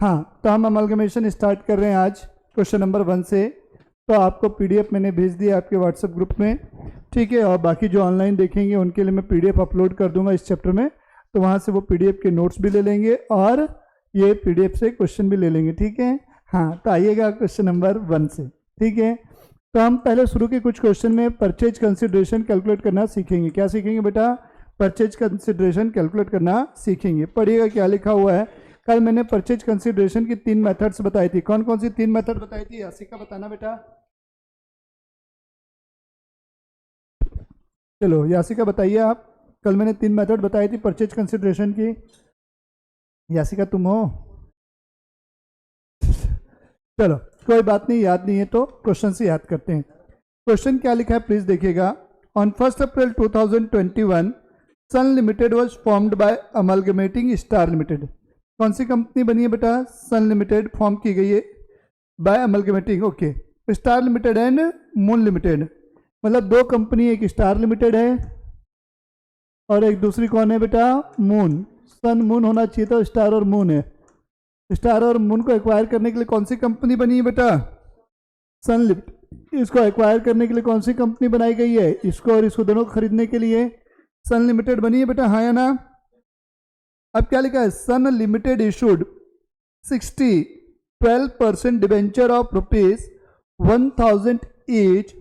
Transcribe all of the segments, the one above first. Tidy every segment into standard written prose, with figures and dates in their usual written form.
हाँ, तो हम अमलगमेशन स्टार्ट कर रहे हैं आज क्वेश्चन नंबर 1 से। तो आपको पीडीएफ मैंने भेज दिया आपके व्हाट्सएप ग्रुप में, ठीक है। और बाकी जो ऑनलाइन देखेंगे उनके लिए मैं पीडीएफ अपलोड कर दूंगा इस चैप्टर में, तो वहाँ से वो पीडीएफ के नोट्स भी ले लेंगे और ये पीडीएफ से क्वेश्चन भी ले लेंगे, ठीक है। हाँ, तो आइएगा क्वेश्चन नंबर 1 से, ठीक है। तो हम पहले शुरू के कुछ क्वेश्चन में परचेज कंसिडरेशन कैलकुलेट करना सीखेंगे। क्या सीखेंगे बेटा? परचेज कंसिडरेशन कैलकुलेट करना सीखेंगे। पढ़िएगा क्या लिखा हुआ है। कल मैंने परचेज कंसिडरेशन की 3 मेथड्स बताई थी। कौन कौन सी 3 मेथड बताई थी? यासिका बताना बेटा। चलो यासिका बताइए आप। कल मैंने 3 मेथड बताई थी परचेज कंसिडरेशन की। यासिका तुम हो? चलो कोई बात नहीं, याद नहीं है तो क्वेश्चन से याद करते हैं। क्वेश्चन क्या लिखा है प्लीज देखिएगा। On 1 April 2021 Sun Limited was formed by amalgamating Star Limited. कौन सी कंपनी बनी है बेटा? सन लिमिटेड फॉर्म की गई है by amalgamating, okay. Star Limited and Moon Limited, मतलब 2 कंपनी, एक स्टार लिमिटेड है और एक दूसरी कौन है बेटा? मून। सन मून होना चाहिए तो स्टार और मून है। स्टार और मून को एक्वायर करने के लिए कौन सी कंपनी बनी है बेटा? सन लिमिटेड। इसको एक्वायर करने के लिए कौन सी कंपनी बनाई गई है? इसको और इसको दोनों को खरीदने के लिए सन लिमिटेड बनी है बेटा, हाँ या ना? अब क्या लिखा है? Sun Limited issued 12% debenture of ₹1000 each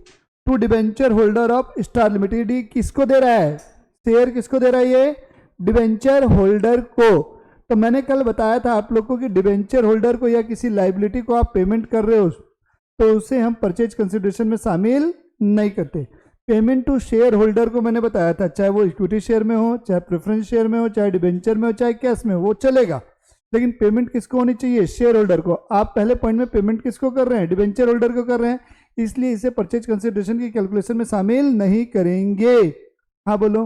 to debenture holder of Star Limited. किसको दे रहा है? शेयर किसको दे रहा है? ये डिबेंचर होल्डर को। तो मैंने कल बताया था आप लोग को कि डिबेंचर होल्डर को या किसी लाइबिलिटी को आप पेमेंट कर रहे हो तो उसे हम परचेज कंसिडरेशन में शामिल नहीं करते। पेमेंट टू शेयर होल्डर को मैंने बताया था, चाहे वो इक्विटी शेयर में हो, चाहे प्रेफरेंस शेयर में हो, चाहे डिबेंचर में हो, चाहे कैश में हो, वो चलेगा। लेकिन पेमेंट किसको होनी चाहिए? शेयर होल्डर को। आप पहले पॉइंट में पेमेंट किसको कर रहे हैं? डिबेंचर होल्डर को कर रहे हैं, इसलिए इसे परचेज कंसिडरेशन की कैलकुलेशन में शामिल नहीं करेंगे। हाँ बोलो,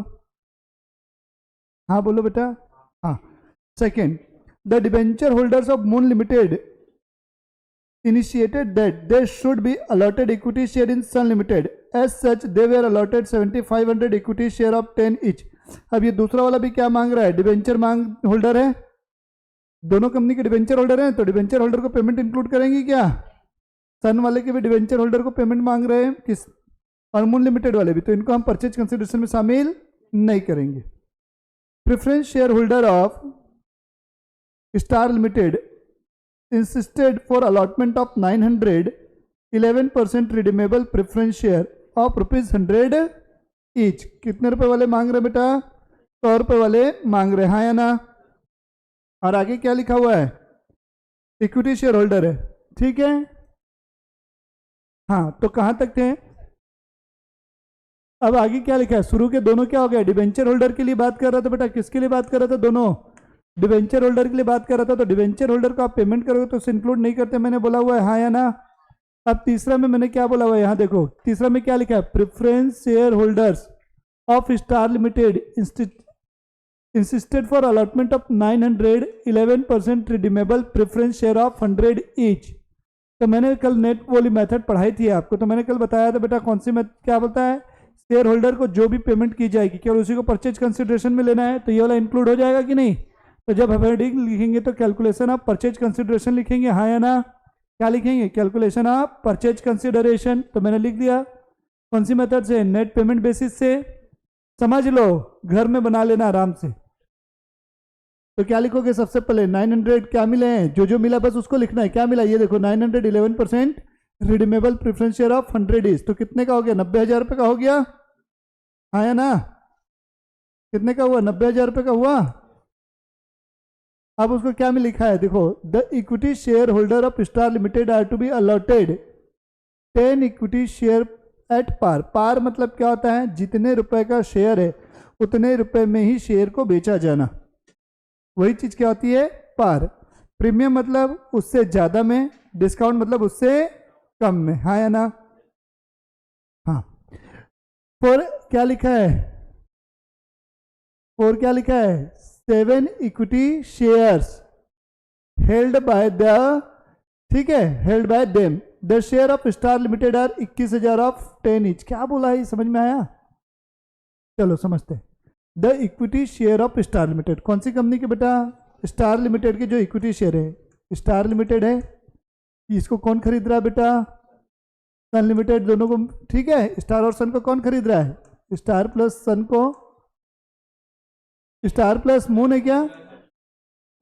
हाँ बोलो बेटा। हाँ। Second, the debenture holders of moon limited initiated that they should be allotted equity share in Sun Limited. As such, they were allotted 7500 equity share of 10 each. अब ये दूसरा वाला भी क्या मांग रहा है? डिबेंचर मांग होल्डर है, दोनों कंपनी के डिबेंचर होल्डर हैं, तो डिबेंचर होल्डर को पेमेंट इंक्लूड करेंगे क्या? सन वाले के भी डिबेंचर होल्डर को पेमेंट मांग रहे हैं किस, और मून लिमिटेड वाले भी, तो इनको हम परचेज कंसिडरेशन में शामिल नहीं करेंगे। Preference share holder of Star limited insisted for allotment of 900 11% redeemable preference share of ₹100 each। कितने रुपए वाले मांग रहे बेटा? 100 रुपए वाले मांग रहे, हाँ या ना? और आगे क्या लिखा हुआ है? इक्विटी शेयर होल्डर है, ठीक है। हाँ, तो कहां तक थे? अब आगे क्या लिखा है? शुरू के दोनों क्या हो गया? डिबेंचर होल्डर के लिए बात कर रहा था बेटा, किसके लिए बात कर रहा था? दोनों डिबेंचर होल्डर के लिए बात कर रहा था। तो डिबेंचर होल्डर को आप पेमेंट करोगे तो उसे इंक्लूड नहीं करते, मैंने बोला हुआ है, हाँ या ना? अब तीसरा में मैंने क्या बोला हुआ है? यहाँ देखो तीसरा में क्या लिखा है? Preference share holders of Star limited insisted for allotment of 900 11% redeemable preference share of 100 each. तो मैंने कल नेट वाली मेथड पढ़ाई थी आपको, तो मैंने कल बताया था बेटा कौन सी क्या बोलता है? शेयर होल्डर को जो भी पेमेंट की जाएगी केवल उसी को परचेज कंसिडरेशन में लेना है, तो ये वाला इंक्लूड हो जाएगा कि नहीं? तो जब हेडिंग लिखेंगे तो कैलकुलेशन ऑफ परचेज कंसिडरेशन लिखेंगे, हाँ या ना? क्या लिखेंगे? Calculation of purchase consideration. तो मैंने लिख दिया। कौन सी मेथड से? नेट पेमेंट बेसिस से। समझ लो, घर में बना लेना आराम से। तो क्या लिखोगे? सबसे पहले 900 क्या मिले हैं? जो जो मिला बस उसको लिखना है। क्या मिला? ये देखो 900 11% redeemable preference share of 100 is. तो कितने का हो गया? 90,000 रुपये का हो गया, हाँ या ना? कितने का हुआ? 90,000 रुपये का हुआ। अब उसको क्या में लिखा है? देखो, the equity share holder of Star Limited are to be allotted 10 equity share at par. Par मतलब क्या होता है? जितने रुपए का शेयर है उतने रुपए में ही शेयर को बेचा जाना, वही चीज क्या होती है? पार। प्रीमियम मतलब उससे ज्यादा में, डिस्काउंट मतलब उससे कम में, हाँ या ना? हाँ। फॉर क्या लिखा है? फॉर क्या लिखा है? 7 equity shares held by the, ठीक है, held by them. The share of Star Limited are 21,000 of 10 each. क्या बोला है? समझ में आया? चलो समझते हैं। The equity share of Star Limited कौन सी कंपनी के बेटा? स्टार लिमिटेड के जो इक्विटी शेयर है स्टार लिमिटेड है, इसको कौन खरीद रहा है बेटा? सन लिमिटेड, दोनों को, ठीक है। स्टार और सन को कौन खरीद रहा है? स्टार प्लस सन को, स्टार प्लस मून है क्या?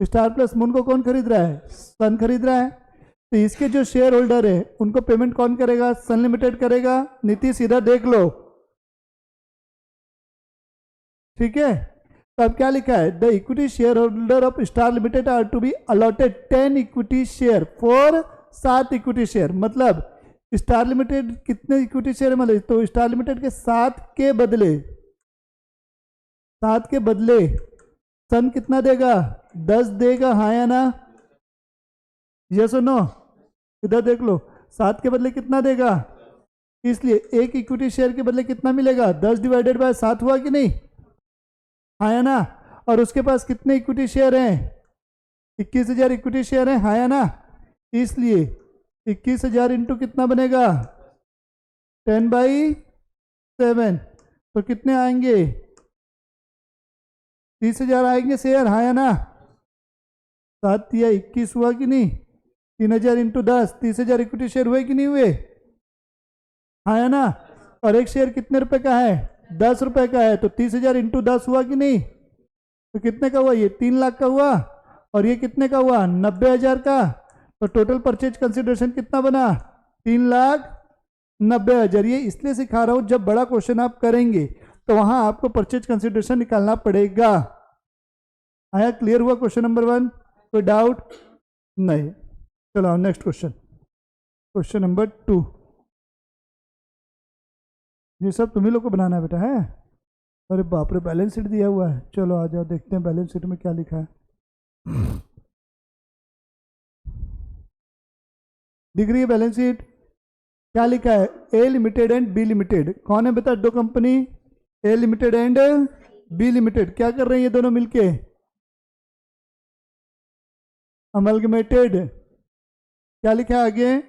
स्टार प्लस मून को कौन खरीद रहा है? सन खरीद रहा है। तो इसके जो शेयर होल्डर है उनको पेमेंट कौन करेगा? सन लिमिटेड करेगा। नीतीश इधर देख लो, ठीक है। तो अब क्या लिखा है? The equity share holder of Star Limited are to be allotted 10 equity share for 7 equity share. मतलब स्टार लिमिटेड कितने इक्विटी शेयर है? मतलब तो स्टार लिमिटेड के 7 के बदले सन कितना देगा? 10 देगा, हाँ या ना? यस और नो? इधर देख लो, 7 के बदले कितना देगा? इसलिए एक इक्विटी शेयर के बदले कितना मिलेगा? 10 डिवाइडेड बाय 7 हुआ कि नहीं? हाँ या ना? और उसके पास कितने इक्विटी शेयर हैं? 21,000 इक्विटी शेयर हैं, हाँ या ना? इसलिए 21,000 इंटू कितना बनेगा? 10/7, तो कितने आएंगे? 30,000 आएंगे शेयर, हाँ या ना? 7 या 21 हुआ कि नहीं? 3,000 इंटू 10, 30,000 इक्विटी शेयर हुए कि नहीं हुए? हाँ या ना? और एक शेयर कितने रुपए का है? 10 रुपए का है, तो 30,000 इंटू 10 हुआ कि नहीं? तो कितने का हुआ? ये 3 लाख का हुआ, और ये कितने का हुआ? 90,000 का। तो टोटल परचेज कंसिडरेशन कितना बना? 3,90,000। ये इसलिए सिखा रहा हूं, जब बड़ा क्वेश्चन आप करेंगे तो वहां आपको परचेज कंसिडरेशन निकालना पड़ेगा। आया? क्लियर हुआ क्वेश्चन नंबर 1? कोई डाउट नहीं? चलो नेक्स्ट क्वेश्चन, क्वेश्चन नंबर 2। ये सब तुम्ही लोग को बनाना है बेटा, है? अरे बाप रे, बैलेंस शीट दिया हुआ है। चलो आ जाओ, देखते हैं बैलेंस शीट में क्या लिखा है। दिख रही है बैलेंस शीट? क्या लिखा है? A Limited and B Limited. कौन है बेटा? 2 company, A Limited and B Limited. क्या कर रही है दोनों मिलके? अमलगमेटेड। क्या लिखा है आगे?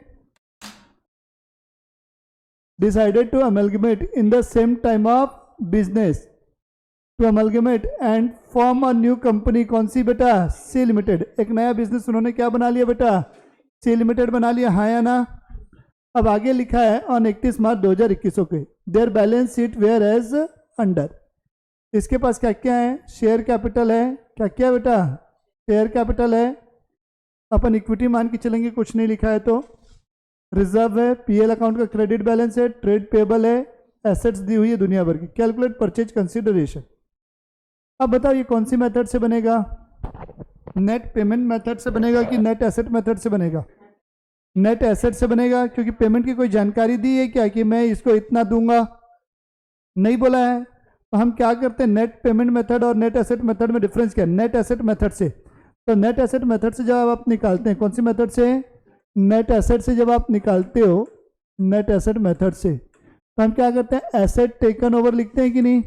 Decided to amalgamate in the same time of business, to amalgamate and form a new company. कौन सी बेटा? C Limited. एक नया बिजनेस उन्होंने क्या बना लिया बेटा? सी लिमिटेड बना लिया, हाँ या ना? अब आगे लिखा है ऑन 31 मार्च 2021 के their balance sheet were as under. इसके पास क्या क्या है? शेयर कैपिटल है। क्या क्या बेटा? शेयर कैपिटल है। अपन इक्विटी मान के चलेंगे, कुछ नहीं लिखा है तो। रिजर्व है, पीएल अकाउंट का क्रेडिट बैलेंस है, ट्रेड पेबल है, एसेट्स दी हुई है दुनिया भर की। Calculate purchase consideration. अब बताओ ये कौन सी मेथड से बनेगा? नेट पेमेंट मेथड से बनेगा कि नेट एसेट मेथड से बनेगा? नेट एसेट से बनेगा, क्योंकि पेमेंट की कोई जानकारी दी है क्या कि मैं इसको इतना दूंगा? नहीं बोला है। तो हम क्या करते हैं, नेट पेमेंट मेथड और नेट एसेट मेथड में डिफरेंस क्या है? नेट एसेट मेथड से, तो नेट एसेट मेथड से जब आप निकालते हैं, कौन सी मेथड से? नेट एसेट से जब आप निकालते हो, नेट एसेट मेथड से, तो हम क्या करते हैं? एसेट टेकन ओवर लिखते हैं कि नहीं?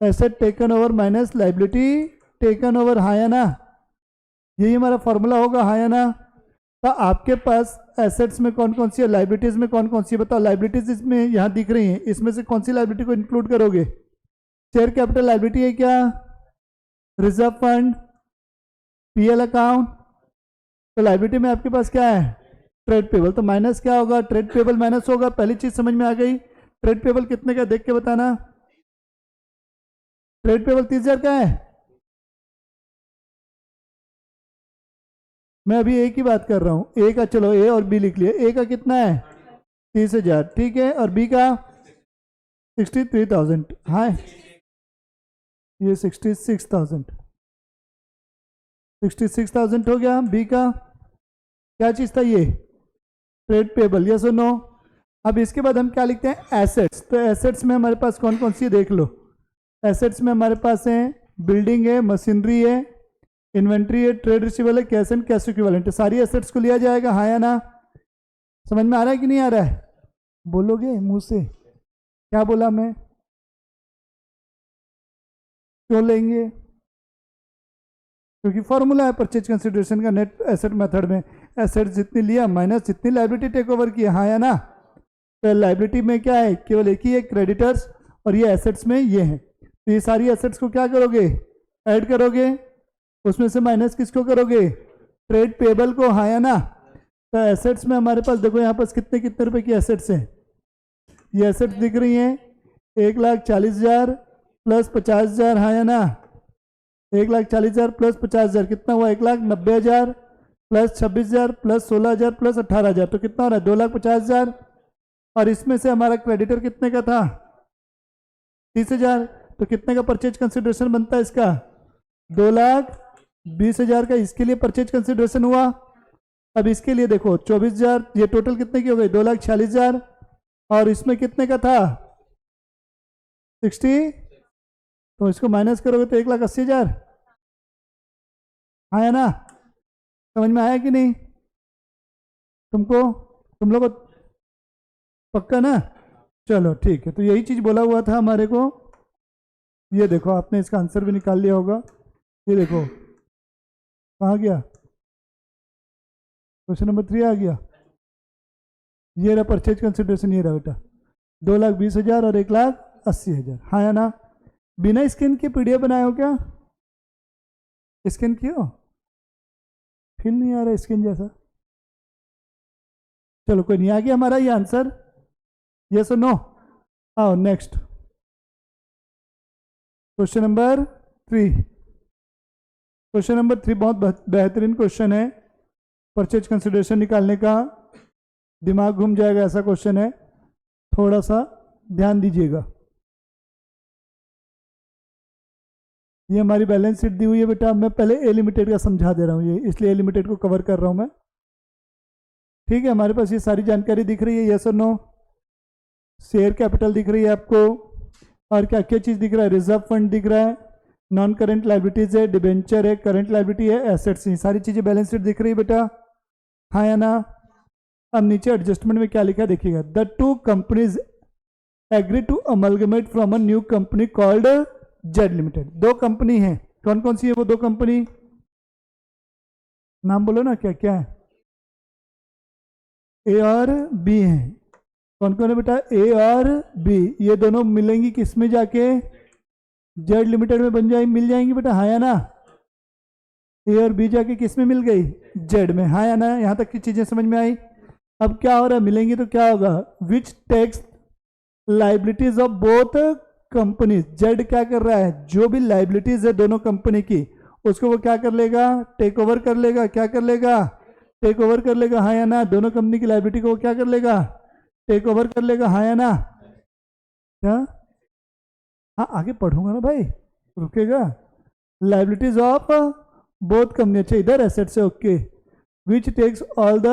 Asset taken over minus liability taken over, हाँ या ना? यही हमारा फॉर्मूला होगा, हाँ या ना? तो आपके पास एसेट्स में कौन कौन सी है, लाइबिलिटीज में कौन कौन सी है? बताओ। लाइबिलिटीज इसमें यहाँ दिख रही हैं, इसमें से कौन सी लाइबिलिटी को इंक्लूड करोगे? शेयर कैपिटल लाइबिलिटी है क्या? Reserve fund, PL account. तो लाइबिलिटी में आपके पास क्या है? Trade payable. तो माइनस क्या होगा? ट्रेड पेबल माइनस होगा। पहली चीज समझ में आ गई। ट्रेड पेबल कितने का देख के बताना। ट्रेड पेबल 30,000 का है। मैं अभी ए की बात कर रहा हूं। ए का चलो ए और बी लिख लिया। ए का कितना है? 30,000, ठीक है। और बी का 63,000। हाँ, ये 66,000 हो गया। बी का क्या चीज था? ये ट्रेड पेबल। यस और नो? अब इसके बाद हम क्या लिखते हैं? एसेट्स। तो एसेट्स में हमारे पास कौन कौन सी है देख लो। एसेट्स में हमारे पास है बिल्डिंग है, मशीनरी है, इन्वेंट्री है, ट्रेड रिसीवेबल है, कैश एंड कैश इक्विवेलेंट है। सारी एसेट्स को लिया जाएगा, हाँ या ना? समझ में आ रहा है कि नहीं आ रहा है? बोलोगे मुंह से? क्या बोला मैं? क्यों लेंगे? क्योंकि फॉर्मूला है परचेज कंसिडरेशन का नेट एसेट मेथड में। एसेट जितनी लिया माइनस जितनी लाइबिलिटी टेक ओवर की, हाँ या ना? तो लाइबिलिटी में क्या है? केवल एक ही है, क्रेडिटर्स, और ये एसेट्स में ये है। तो ये सारी एसेट्स को क्या करोगे? ऐड करोगे। उसमें से माइनस किसको करोगे? ट्रेड पेबल को, हाँ या ना। तो एसेट्स में हमारे पास देखो यहाँ पास कितने कितने रुपए की एसेट्स हैं, ये एसेट्स दिख रही हैं 1,40,000 प्लस 50,000, हाँ या ना। 1,40,000 प्लस 50,000 कितना हुआ, 1,90,000 प्लस 26,000 प्लस 16,000 प्लस 18,000, तो कितना हो रहा है 2,50,000। और इसमें से हमारा क्रेडिटर कितने का था 30,000, तो कितने का परचेज कंसिडरेशन बनता है इसका 2,20,000 का, इसके लिए परचेज कंसिडरेशन हुआ। अब इसके लिए देखो 24,000, ये टोटल कितने की हो गई 2,46,000, और इसमें कितने का था 60, तो इसको माइनस करोगे तो 1,80,000, हाँ है ना। समझ में आया कि नहीं तुमको, तुम लोग पक्का ना। चलो ठीक है, तो यही चीज बोला हुआ था हमारे को। ये देखो आपने इसका आंसर भी निकाल लिया होगा, ये देखो कहाँ गया, क्वेश्चन नंबर 3 आ गया। ये रहा परचेज कंसिडरेशन, ये रहा बेटा 2,20,000 और 1,80,000, हाँ या ना। बिना स्कैन के पीडीएफ बनाए हो क्या, स्कैन किया फिर नहीं आ रहा स्कैन जैसा। चलो कोई नहीं, आ गया हमारा ये आंसर, यस और नो। आओ next question number 3। Question number 3 बहुत बेहतरीन क्वेश्चन है, परचेज कंसिडरेशन निकालने का दिमाग घूम जाएगा ऐसा क्वेश्चन है, थोड़ा सा ध्यान दीजिएगा। ये हमारी बैलेंस शीट दी हुई है बेटा, मैं पहले ए लिमिटेड का समझा दे रहा हूँ, ये इसलिए ए लिमिटेड को कवर कर रहा हूँ मैं, ठीक है। हमारे पास ये सारी जानकारी दिख रही है, यस और नो। शेयर कैपिटल दिख रही है आपको, और क्या क्या चीज़ दिख रहा है, रिजर्व फंड दिख रहा है, नॉन करेंट लाइबिलिटीज है, डिबेंचर है, करंट लाइबिलिटी है, एसेट्स है, सारी चीज़ें बैलेंस शीट दिख रही है बेटा, हाँ या ना। अब नीचे एडजस्टमेंट में क्या लिखा है देखिएगा, the two companies agree to amalgamate from a new company called Z Limited. दो कंपनी है, कौन कौन सी है वो दो कंपनी, नाम बोलो ना, क्या क्या है, ए और बी है, कौन कौन है बेटा, ए और बी, ये दोनों मिलेंगी किस में जाके, जेड लिमिटेड में बन जाएंगी, मिल जाएंगी बेटा, हाँ या ना। ए और बी जाके किस में मिल गई, जेड में, हाँ या ना। यहां तक की चीजें समझ में आई। अब क्या हो रहा है, मिलेंगी तो क्या होगा, which takes liabilities of both companies, Z क्या कर रहा है, जो भी लाइबिलिटीज है दोनों कंपनी की उसको वो क्या कर लेगा, टेक ओवर कर लेगा, क्या कर लेगा, टेक ओवर कर लेगा, हाँ या ना। दोनों कंपनी की लाइबिलिटी को वो क्या कर लेगा, टेक ओवर कर लेगा, हाँ या ना। क्या, हाँ आगे पढ़ूंगा ना भाई, रुकेगा। लाइबिलिटीज ऑफ बोथ कंपनी, अच्छा इधर एसेट्स है, okay. Which takes all the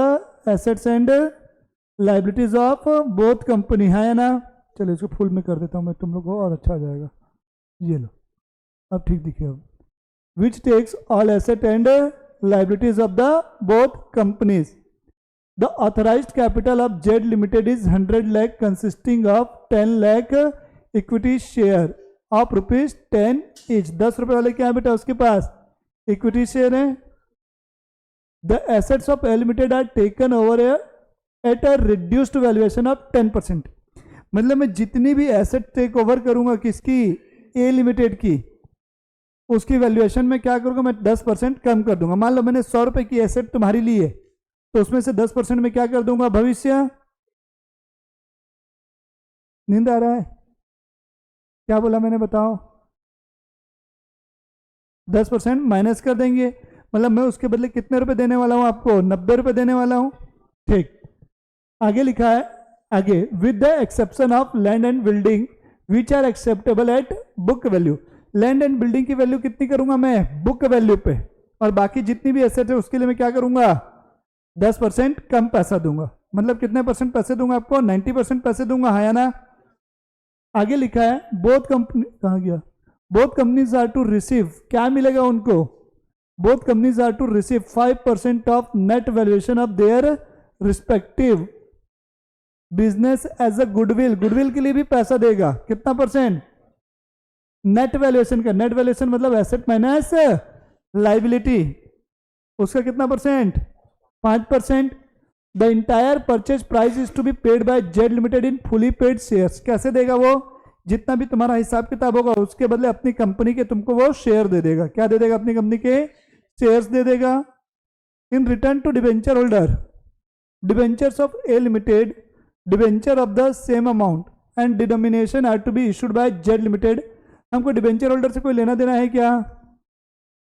assets and liabilities of both company, हाँ या ना। चलो इसको फुल में कर देता हूँ मैं, तुम लोग को और अच्छा आ जाएगा। ये लो अब ठीक दिखे। अब which takes all asset and liabilities of the both companies, the authorised capital of Z limited is 100 lakh consisting of 10 lakh equity share of ₹10 each. 10 रुपए वाले क्या है बेटा उसके पास, इक्विटी शेयर है। The assets of A limited are taken over at a reduced valuation of 10%। मतलब मैं जितनी भी एसेट टेक ओवर करूंगा किसकी, ए लिमिटेड की, उसकी वैल्यूएशन में क्या करूंगा मैं 10% कम कर दूंगा। मान लो मैंने 100 रुपए की एसेट तुम्हारी ली है, तो उसमें से 10% में क्या कर दूंगा, भविष्य। नींद आ रहा है, क्या बोला मैंने बताओ, 10% माइनस कर देंगे, मतलब मैं उसके बदले कितने रुपए देने वाला हूं आपको, 90 रुपए देने वाला हूं, ठीक। आगे लिखा है, आगे with the exception of land and building which are acceptable at book value. Land and building की वैल्यू कितनी करूंगा मैं, बुक वैल्यू पे, और बाकी जितनी भी एसेट है उसके लिए मैं क्या करूंगा, 10% कम पैसा दूंगा। मतलब कितने परसेंट पैसे दूंगा आपको, 90% पैसे दूंगा, हाँ या ना। आगे लिखा है बोथ कंपनी, कहाँ गया, both companies are to receive, क्या मिलेगा उनको, both companies are to receive 5% of net valuation of their respective business as a goodwill. Goodwill के लिए भी पैसा देगा, कितना परसेंट, नेट वैल्यूएशन का, नेट वैल्यूएशन मतलब एसेट माइनस लाइबिलिटी, उसका कितना percent, 5%। The entire purchase price is to be paid by Z limited in fully paid shares. कैसे देगा वो, जितना भी तुम्हारा हिसाब किताब होगा उसके बदले अपनी कंपनी के तुमको वो शेयर दे देगा। क्या दे देगा, अपनी कंपनी के शेयर्स दे देगा। In return to debenture holder, debentures of A limited, debenture of the same amount and denomination are to be issued by Z limited. हमको डिबेंचर होल्डर से कोई लेना देना है क्या?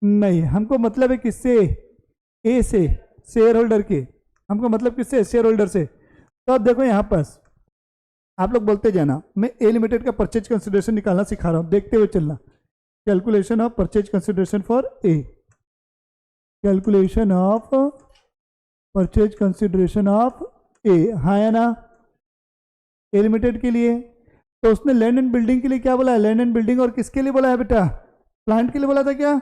नहीं, हमको मतलब है किससे? ए से, शेयर होल्डर के। हमको मतलब किससे? शेयर होल्डर से। तो अब देखो यहाँ पर आप लोग बोलते जाना, मैं ए लिमिटेड का परचेज कंसिडरेशन निकालना सिखा रहा हूँ, देखते हुए चलना। Calculation of purchase consideration for A, calculation of purchase consideration of A, हाँ या ना? ए लिमिटेड के लिए तो उसने लैंड एंड बिल्डिंग के लिए क्या बोला है? Land and building. और किसके लिए बोला है बेटा? प्लांट के लिए बोला था क्या?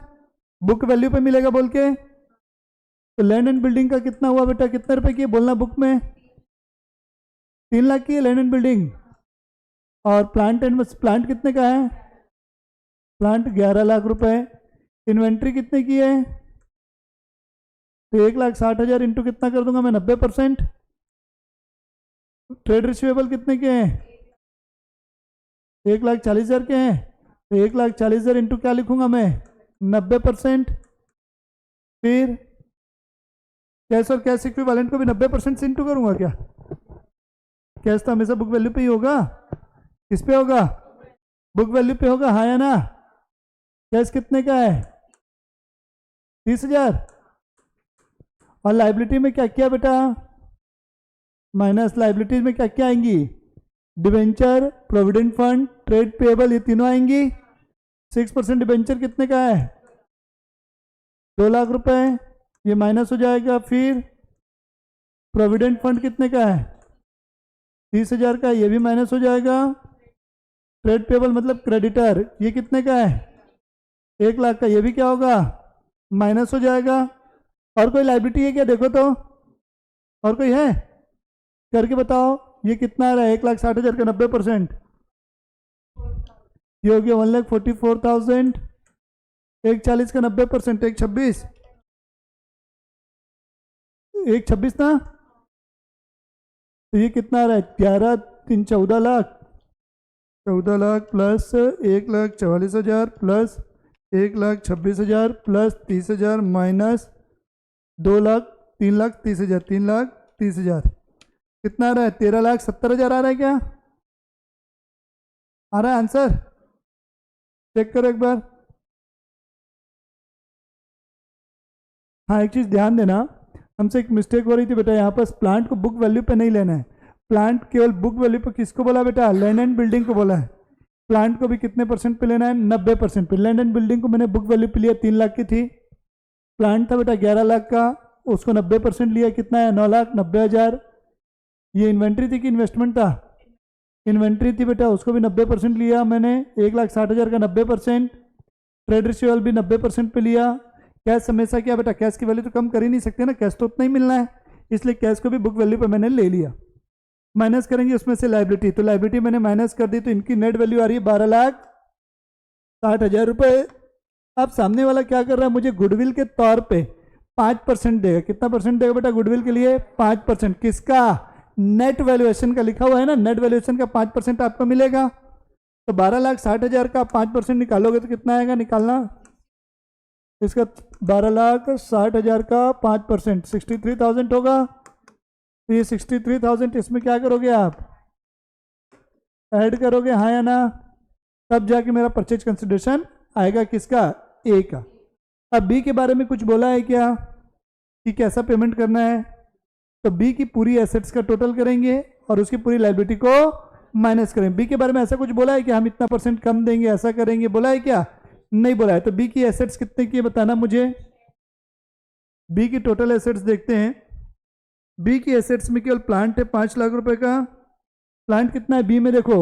बुक वैल्यू पे मिलेगा बोल के। तो लैंड एंड बिल्डिंग का कितना हुआ बेटा? कितने रुपए की बोलना बुक में? 3 लाख की है लैंड एंड बिल्डिंग। और प्लांट कितने का है? प्लांट 11 लाख रुपए। इन्वेंट्री कितने की है? तो 1,60,000 इंटू कितना कर दूंगा मैं? 90%। ट्रेड रिसीवेबल कितने के हैं? 1,40,000 के हैं। तो 1,40,000 इंटू क्या लिखूंगा मैं? 90%। फिर कैश और कैश इक्विवेलेंट को भी 90% से इंटू करूंगा क्या? कैश तो हमेशा बुक वैल्यू पे ही होगा। किस पे होगा? बुक वैल्यू पे होगा, हाँ या ना? कैश कितने का है? 30,000। और लाइबिलिटी में क्या क्या बेटा? माइनस लाइबिलिटीज में क्या क्या आएंगी? Debenture, provident fund, trade payable, ये तीनों आएंगी। 6% डिबेंचर कितने का है? 2 लाख रुपए, ये माइनस हो जाएगा। फिर प्रोविडेंट फंड कितने का है? 30,000 का, ये भी माइनस हो जाएगा। ट्रेड पेएबल मतलब क्रेडिटर, ये कितने का है? 1 लाख का, ये भी क्या होगा? माइनस हो जाएगा। और कोई लाइबिलिटी है क्या? देखो तो, और कोई है? करके बताओ, ये कितना आ रहा है? 1,60,000 का 90%, ये हो गया 1,44,000। 1,40 का 90%, 1,26, 1,26 ना? तो ये कितना आ रहा है? 11 3 14 lakh. 14 lakh plus 1,44,000 plus 1,26,000 plus 30,000 minus 2 lakh 3,30,000, 3,30,000 कितना आ रहा है? 13,70,000 आ रहा है क्या? आ रहा है आंसर? चेक करो एक बार। हाँ, एक चीज़ ध्यान देना, हमसे एक मिस्टेक हो रही थी बेटा, यहाँ पर प्लांट को बुक वैल्यू पे नहीं लेना है। प्लांट केवल बुक वैल्यू पे किसको बोला बेटा? लैंड एंड बिल्डिंग को बोला है। प्लांट को भी कितने परसेंट पे लेना है? 90% पे। लैंड एंड बिल्डिंग को मैंने बुक वैल्यू पे लिया, 3 लाख की थी। प्लांट था बेटा 11 लाख का, उसको 90% लिया, कितना है? 9,90,000। ये इन्वेंट्री थी कि इन्वेस्टमेंट था? इन्वेंट्री थी बेटा, उसको भी 90% लिया मैंने, 1,60,000 का 90%। ट्रेड रिसीवेबल भी 90% पे लिया। कैश हमेशा क्या बेटा? कैश की वैल्यू तो कम कर ही नहीं सकते ना, कैश तो उतना ही मिलना है, इसलिए कैश को भी बुक वैल्यू पे मैंने ले लिया। माइनस करेंगे उसमें से लाइबिलिटी, तो लाइबिलिटी मैंने माइनस कर दी, तो इनकी नेट वैल्यू आ रही है 12,60,000 रुपए। अब सामने वाला क्या कर रहा है? मुझे गुडविल के तौर पे 5% देगा। कितना परसेंट देगा बेटा गुडविल के लिए? 5%। किसका? नेट वैल्यूएशन का लिखा हुआ है ना, नेट वैल्यूएशन का 5% आपको मिलेगा। तो 12,60,000 का 5% निकालोगे तो कितना आएगा? निकालना इसका। 12,60,000 का 5% 63,000 होगा। तो ये 63,000 इसमें क्या करोगे आप? ऐड करोगे, हाँ या ना? तब जाके मेरा परचेज कंसिडरेशन आएगा किसका? ए का। अब बी के बारे में कुछ बोला है क्या कि कैसा पेमेंट करना है? तो बी की पूरी एसेट्स का टोटल करेंगे और उसकी पूरी लायबिलिटी को माइनस करेंगे। बी के बारे में ऐसा कुछ बोला है कि हम इतना % कम देंगे, ऐसा करेंगे, बोला है क्या? नहीं बोला है। तो बी की एसेट्स कितने की है बताना मुझे। बी की टोटल एसेट्स देखते हैं। बी की एसेट्स में केवल प्लांट है 5 लाख रुपए का। प्लांट कितना है बी में? देखो,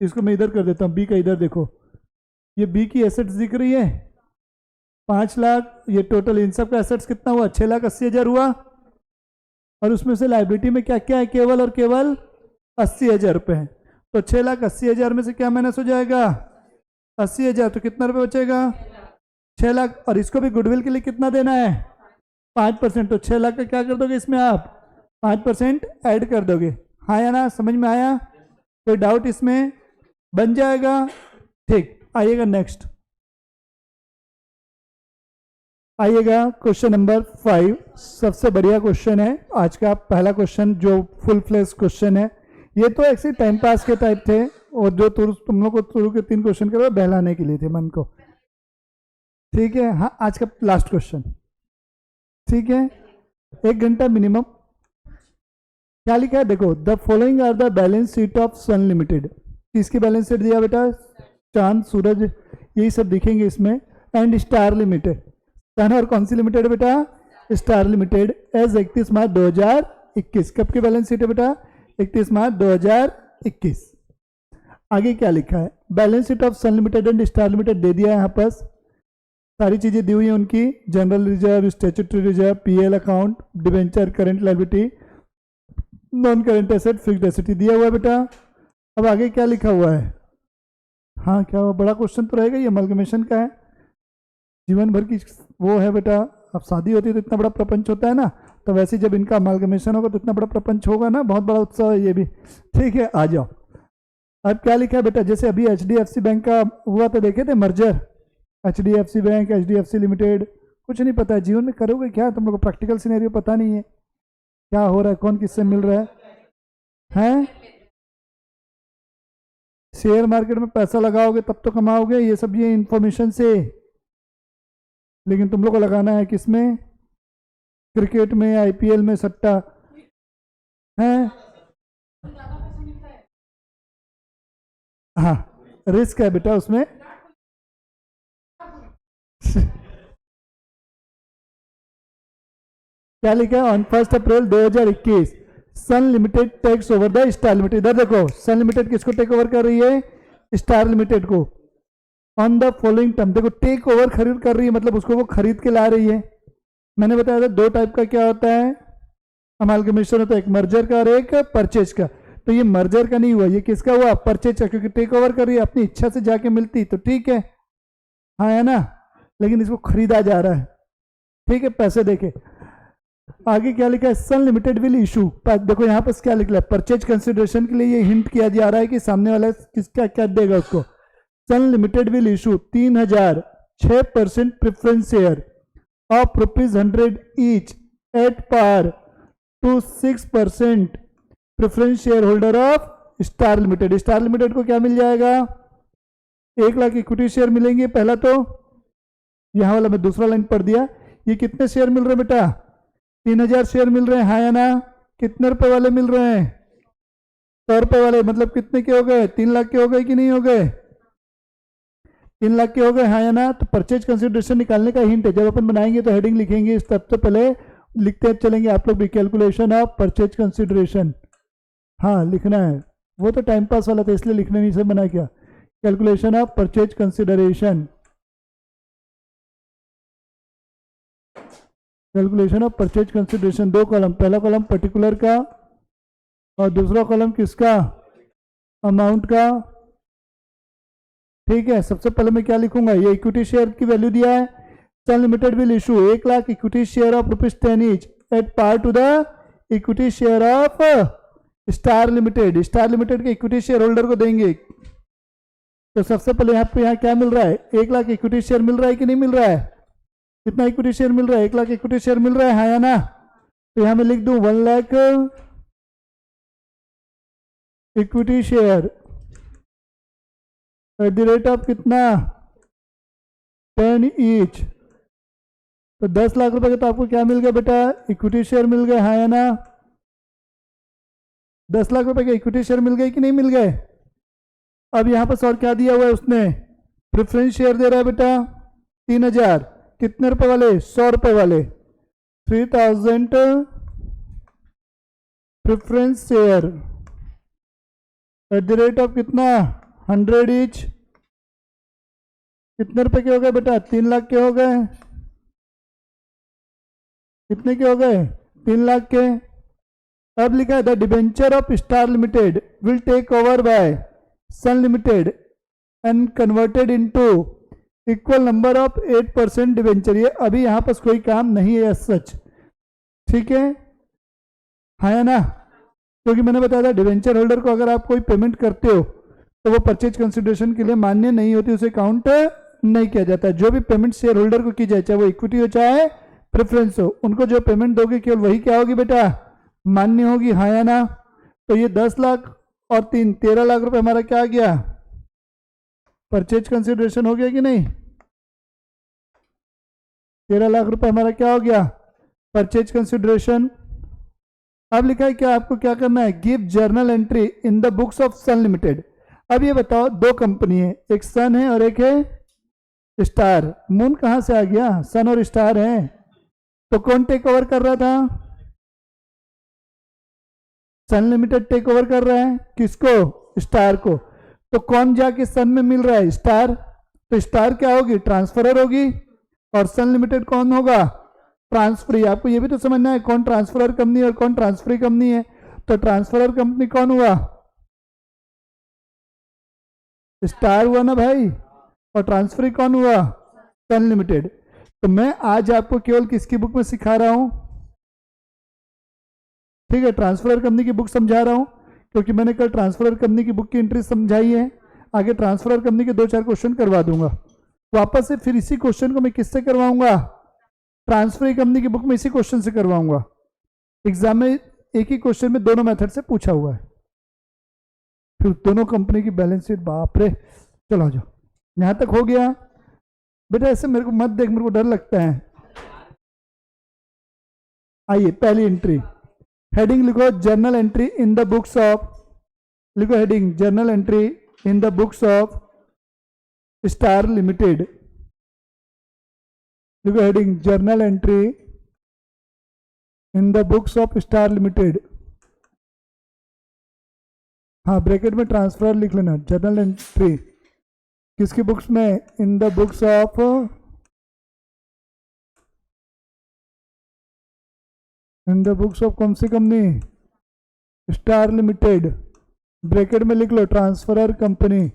इसको मैं इधर कर देता हूँ, बी का इधर देखो, ये बी की एसेट्स दिख रही है 5 लाख। ये टोटल इन सब का एसेट्स कितना हुआ? 6,80,000 हुआ। और उसमें से लाइबिलिटी में क्या क्या है? केवल और केवल 80,000 रुपये हैं। तो 6,80,000 में से क्या माइनस हो जाएगा? 80,000। तो कितना रुपये बचेगा? 6 लाख। और इसको भी गुडविल के लिए कितना देना है? 5%। तो 6 लाख का क्या कर दोगे इसमें आप? 5% ऐड कर दोगे, हाँ या ना? समझ में आया? कोई डाउट इसमें? बन जाएगा। ठीक, आइएगा नेक्स्ट। आइएगा क्वेश्चन नंबर 5, सबसे बढ़िया क्वेश्चन है आज का, पहला क्वेश्चन जो फुल फ्लेश क्वेश्चन है। ये तो ऐसे टाइम पास के टाइप थे, और जो तुम लोग को शुरू के 3 क्वेश्चन के बाद बहलाने के लिए थे मन को। ठीक है, हाँ आज का लास्ट क्वेश्चन। ठीक है, 1 घंटा मिनिमम। क्या लिखा है देखो, the following are the balance sheet of Sun limited. किसकी बैलेंस शीट दिया बेटा? चांद सूरज यही सब दिखेंगे इसमें, एंड स्टार लिमिटेड। सन और कौन सी लिमिटेड बेटा? Star limited. एज 31 मार्च 2021। कब की बैलेंस शीट है बेटा? 31 मार्च 2021। आगे क्या लिखा है? Balance sheet of Sun limited and Star Limited दे दिया है यहाँ पर, सारी चीजें दी हुई है उनकी। General reserve, statutory reserve, PL account, debenture, current liability, non current asset, fixed asset दिया हुआ है बेटा। अब आगे क्या लिखा हुआ है? हाँ क्या हुआ, बड़ा क्वेश्चन तो रहेगा, ये अमलगमेशन का है, जीवन भर की वो है बेटा। अब शादी होती है तो इतना बड़ा प्रपंच होता है ना, तो वैसे जब इनका अमलगमेशन होगा तो इतना बड़ा प्रपंच होगा ना, बहुत बड़ा उत्सव है ये भी। ठीक है, आ जाओ। अब क्या लिखा है बेटा? जैसे अभी एचडीएफसी बैंक का हुआ तो देखे थे merger, HDFC bank, HDFC limited. कुछ नहीं पता है जीवन में करोगे क्या, तुम लोग को प्रैक्टिकल सिनेरियो पता नहीं है क्या हो रहा है, कौन किससे मिल रहा है? शेयर मार्केट में पैसा लगाओगे तब तो कमाओगे, ये सब ये इंफॉर्मेशन से। लेकिन तुम लोग को लगाना है किसमें? क्रिकेट में, आईपीएल में, सट्टा है। हाँ रिस्क है बेटा उसमें। क्या लिखा है? On 1 April 2021 Sun limited takes over the Star limited. इधर देखो, सन लिमिटेड किसको टेक ओवर कर रही है? स्टार लिमिटेड को। ऑन द फॉलोइंग टर्म, देखो टेक ओवर खरीद कर रही है, मतलब उसको वो खरीद के ला रही है। मैंने बताया था 2 टाइप का क्या होता है अमालगमेशन होता है, एक मर्जर का और एक परचेज का। तो ये मर्जर का नहीं हुआ, ये किसका हुआ? परचेज का, क्योंकि टेक ओवर कर रही है, अपनी इच्छा से जाके मिलती तो ठीक है, हाँ है ना, लेकिन इसको खरीदा जा रहा है। ठीक है, पैसे देके। आगे क्या लिखा है? सन लिमिटेड विल इशू, देखो यहाँ पर क्या लिखा है? परचेज कंसिडरेशन के लिए ये हिंट किया जा रहा है कि सामने वाला किसका क्या देगा उसको। Sun Limited will issue 3006% preference share of ₹100 each at par to 6% preference share holder of Star Limited. स्टार लिमिटेड को क्या मिल जाएगा? 1 लाख इक्विटी शेयर मिलेंगे पहला, तो यहां वाला मैं दूसरा लाइन पढ़ दिया। ये कितने शेयर मिल रहे हैं बेटा? 3000 शेयर मिल रहे हैं, हाँ या ना? कितने रुपए वाले मिल रहे हैं? 100 रुपए वाले, मतलब कितने के हो गए? 3 लाख के हो गए कि नहीं हो गए? 3 लाख के हो गए, हाँ या ना? तो परचेज कंसिडरेशन निकालने का हिंट है, जब अपन बनाएंगे तो हेडिंग लिखेंगे, सबसे पहले लिखते चलेंगे आप लोग भी, कैलकुलेशन ऑफ परचेज कंसिडरेशन। हाँ लिखना है, वो तो टाइम पास वाला था इसलिए लिखने नहीं से बना क्या। Calculation of purchase consideration, calculation of purchase consideration. 2 column, पहला कॉलम पर्टिकुलर का और दूसरा कॉलम किसका? अमाउंट का। ठीक है, सबसे पहले मैं क्या लिखूंगा? ये इक्विटी शेयर की वैल्यू दिया है। Sun Limited will issue 1 lakh equity share of ₹10 each at par to the equity share of Star Limited. स्टार लिमिटेड के इक्विटी शेयर होल्डर को देंगे। तो सबसे पहले यहाँ क्या मिल रहा है? 1 लाख इक्विटी शेयर मिल रहा है कि नहीं मिल रहा है? कितना इक्विटी शेयर मिल रहा है? 1 लाख इक्विटी शेयर मिल रहा है, हाँ या ना? तो यहां मैं लिख दूं 1 lakh equity share at the rate of कितना? 10 ईच। तो 10 लाख रुपए का तो आपको क्या मिल गया बेटा? इक्विटी शेयर मिल गए, हाँ या ना? 10 लाख रुपए के इक्विटी शेयर मिल गए कि नहीं मिल गए? अब यहां पर और क्या दिया हुआ है उसने? प्रेफरेंस शेयर दे रहा है बेटा 3000। कितने रुपए वाले? 100 रुपए वाले। 3000 preference share at the rate of कितना? 100 ईच। कितने रुपए के हो गए बेटा? 3 लाख के हो गए। कितने के हो गए? 3 लाख के। अब लिखा है the debenture of Star limited will take over by Sun limited and converted into equal number of 8% debenture. ये अभी यहां पर कोई काम नहीं है सच, ठीक है, हाँ या ना? क्योंकि मैंने बताया था डिबेंचर होल्डर को अगर आप कोई पेमेंट करते हो तो वो परचेज कंसिडरेशन के लिए मान्य नहीं होती, उसे काउंट नहीं किया जाता है। जो भी पेमेंट शेयर होल्डर को की जाए, चाहे वो इक्विटी हो चाहे प्रेफरेंस हो, उनको जो पेमेंट दोगे केवल वही क्या होगी बेटा, मान्य होगी, हाँ या ना। तो ये 10 लाख और 13 लाख रुपए हमारा क्या आ गया, परचेज कंसिडरेशन हो गया कि नहीं। 13 लाख रुपए हमारा क्या हो गया, परचेज कंसिडरेशन। अब लिखा है क्या, आपको क्या करना है, give journal entry in the books of Sun limited. अब ये बताओ, दो कंपनी है, एक सन है और एक है स्टार। मून कहां से आ गया, सन और स्टार है। तो कौन टेक ओवर कर रहा था, सन लिमिटेड टेक ओवर कर रहा है किसको, स्टार को। तो कौन जाके सन में मिल रहा है, स्टार। तो स्टार क्या होगी, ट्रांसफरर होगी, और सन लिमिटेड कौन होगा, ट्रांसफरी। आपको ये भी तो समझना है कौन ट्रांसफरर कंपनी है और कौन ट्रांसफरी कंपनी है। तो ट्रांसफरर कंपनी कौन हुआ, स्टार हुआ ना भाई, और ट्रांसफरी कौन हुआ, सन लिमिटेड। तो मैं आज आपको केवल किसकी बुक में सिखा रहा हूं, ठीक है, ट्रांसफरर कंपनी की बुक समझा रहा हूं, क्योंकि मैंने कल ट्रांसफरर कंपनी की बुक की एंट्री समझाई है। आगे ट्रांसफरर कंपनी के 2-4 क्वेश्चन करवा दूंगा वापस से। फिर इसी क्वेश्चन को मैं किससे करवाऊंगा, ट्रांसफर कंपनी की बुक में इसी क्वेश्चन से करवाऊंगा। एग्जाम में एक ही क्वेश्चन में दोनों मेथड से पूछा हुआ है। फिर दोनों कंपनी की बैलेंस शीट, बाप रे। चलो आ जाओ, यहां तक हो गया बेटा। ऐसे मेरे को मत देख, मेरे को डर लगता है। आइए पहली एंट्री, हेडिंग लिखो journal entry in the books of, लिखो heading journal entry in the books of Star Limited. लिखो heading journal entry in the books of Star Limited. हाँ ब्रैकेट में ट्रांसफर लिख लेना, जर्नल एंट्री किसकी बुक्स में, इन the books of कौन सी कंपनी, स्टार लिमिटेड। ब्रैकेट में लिख लो ट्रांसफरर कंपनी,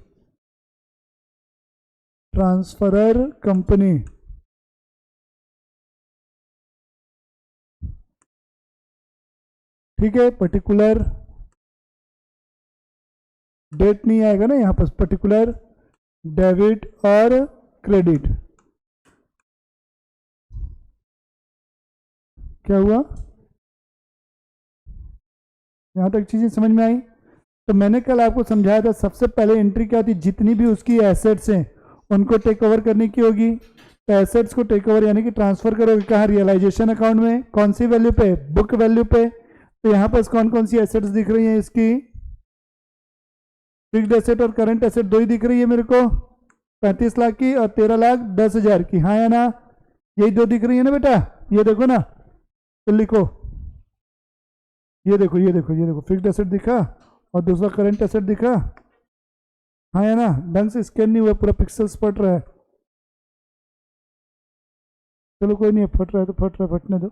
ट्रांसफरर कंपनी। ठीक है, पर्टिकुलर डेट नहीं आएगा ना यहां पर, पर्टिकुलर डेबिट और क्रेडिट। क्या हुआ, यहां तक चीजें समझ में आई। तो मैंने कल आपको समझाया था सबसे पहले एंट्री क्या होती है, जितनी भी उसकी एसेट्स हैं उनको टेक ओवर करने की होगी। तो एसेट्स को टेक ओवर यानी कि ट्रांसफर करोगे कहाँ, रियलाइजेशन अकाउंट में, कौन सी वैल्यू पे, बुक वैल्यू पे। तो यहाँ पर कौन कौन सी एसेट्स दिख रही हैं इसकी, फिक्स्ड एसेट और करंट एसेट दो ही दिख रही है मेरे को, 35 लाख की और 13,10,000 की, हाँ या ना, यही दो दिख रही है ना बेटा। ये देखो ना, तो लिखो, ये देखो ये देखो ये देखो, फिक्स्ड एसेट दिखा और दूसरा करंट एसेट दिखा, हाँ या ना। ढंग से स्कैन नहीं हुआ, पूरा पिक्सल्स फट रहा है। चलो कोई नहीं, फट रहा है तो फट रहा है, फटने दो।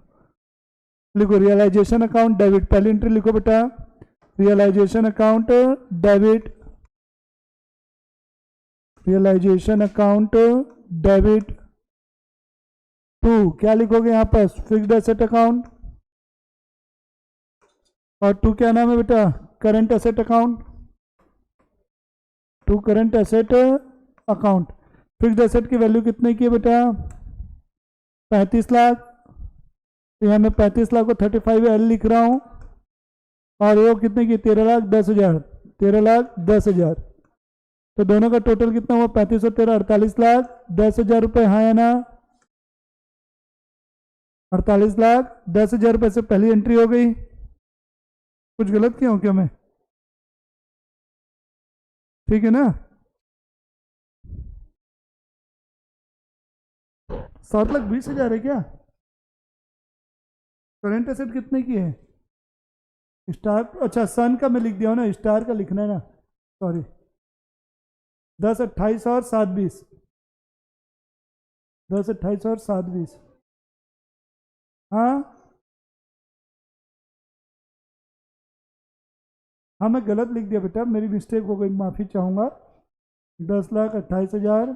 लिखो रियलाइजेशन अकाउंट डेबिट, पहली एंट्री लिखो बेटा, realisation account debit, realisation account debit to, क्या लिखोगे यहां पर, फिक्स्ड एसेट अकाउंट, और टू क्या नाम है बेटा, current asset account, to current asset account. Fixed asset की वैल्यू कितने की है बेटा, 35 लाख। तो यहाँ मैं 35 लाख को 35L लिख रहा हूँ, और वो कितने की, 13,10,000, 13,10,000। तो दोनों का टोटल कितना हुआ, 35 और 13, 48,10,000 रुपये, हाँ या ना, 48,10,000 रुपये से पहली एंट्री हो गई। कुछ गलत किया हूँ क्या मैं, ठीक है ना। 7,20,000 है क्या, करंट एसेट कितने की है, स्टार, अच्छा सन का मैं लिख दिया हूँ ना, स्टार का लिखना है ना, सॉरी। 10, 28 और 7,20, 10, 28 और 7,20, हाँ हाँ मैं गलत लिख दिया बेटा, मेरी मिस्टेक हो गई, माफ़ी चाहूँगा। 10,28,000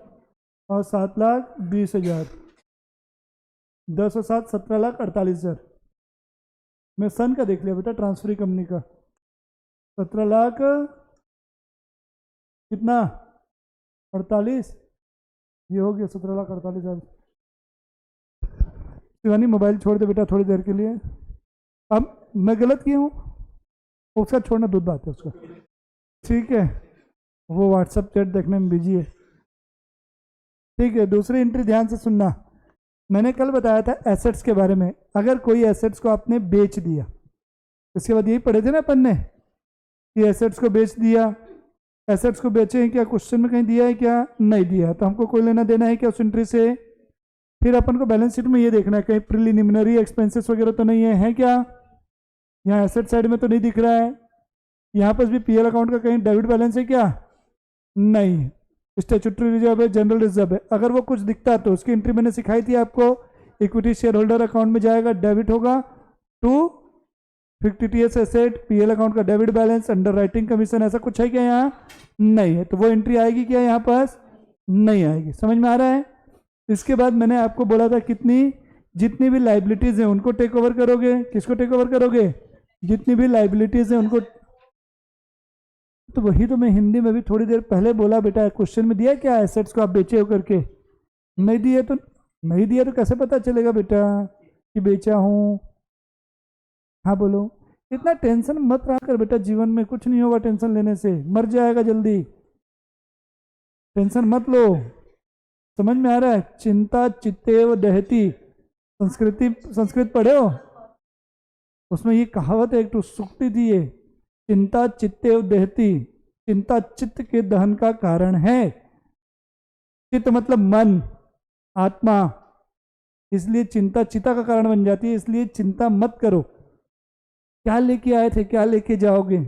और 7,20,000, 10 और 7, 17,48,000। मैं सन का देख लिया बेटा, ट्रांसफरी कंपनी का 17 लाख कितना, 48, ये हो गया 17,48,000। शिवानी मोबाइल छोड़ दे बेटा थोड़ी देर के लिए। अब मैं गलत किया हूँ, उसका छोड़ना दूध बात है उसका, ठीक है, वो व्हाट्सएप चैट देखने में बिजी है। ठीक है, दूसरी एंट्री ध्यान से सुनना। मैंने कल बताया था एसेट्स के बारे में। अगर कोई एसेट्स को आपने बेच दिया, इसके बाद यही पढ़े थे ना अपन ने कि एसेट्स को बेच दिया, एसेट्स को बेचे हैं क्या, क्वेश्चन में कहीं दिया है क्या, नहीं दिया, तो हमको कोई लेना देना है क्या उस एंट्री से। फिर अपन को बैलेंस शीट में ये देखना है कहीं प्रिलिमिनरी एक्सपेंसेस वगैरह तो नहीं है क्या, यहाँ एसेट साइड में तो नहीं दिख रहा है। यहाँ पर भी पीएल अकाउंट का कहीं डेबिट बैलेंस है क्या, नहीं। स्टैट्यूटरी रिजर्व है, जनरल रिजर्व है, अगर वो कुछ दिखता है तो उसकी एंट्री मैंने सिखाई थी आपको। इक्विटी शेयर होल्डर अकाउंट में जाएगा, डेबिट होगा to fictitious asset, PL account का debit balance, underwriting commission, ऐसा कुछ है क्या यहाँ, नहीं है, तो वो एंट्री आएगी क्या यहाँ पास, नहीं आएगी। समझ में आ रहा है। इसके बाद मैंने आपको बोला था कितनी, जितनी भी लाइबिलिटीज हैं उनको टेक ओवर करोगे। किसको टेक ओवर करोगे, जितनी भी लाइबिलिटीज हैं उनको। तो वही तो मैं हिंदी में भी थोड़ी देर पहले बोला बेटा, क्वेश्चन में दिया क्या एसेट्स को आप बेचे हो करके, नहीं दिया तो नहीं दिया तो कैसे पता चलेगा बेटा कि बेचा हूँ। हाँ बोलो। इतना टेंशन मत रहा कर बेटा, जीवन में कुछ नहीं होगा टेंशन लेने से, मर जाएगा जल्दी, टेंशन मत लो। समझ में आ रहा है। चिंता चित्तेव दहती, संस्कृत पढ़े हो, उसमें ये कहावत है, एक तो सूक्ति थी ये, चिंता चित्तेव दहती, चिंता चित्त के दहन का कारण है। चित्त मतलब मन, आत्मा, इसलिए चिंता चिता का कारण बन जाती है, इसलिए चिंता मत करो। क्या लेके आए थे, क्या लेके जाओगे,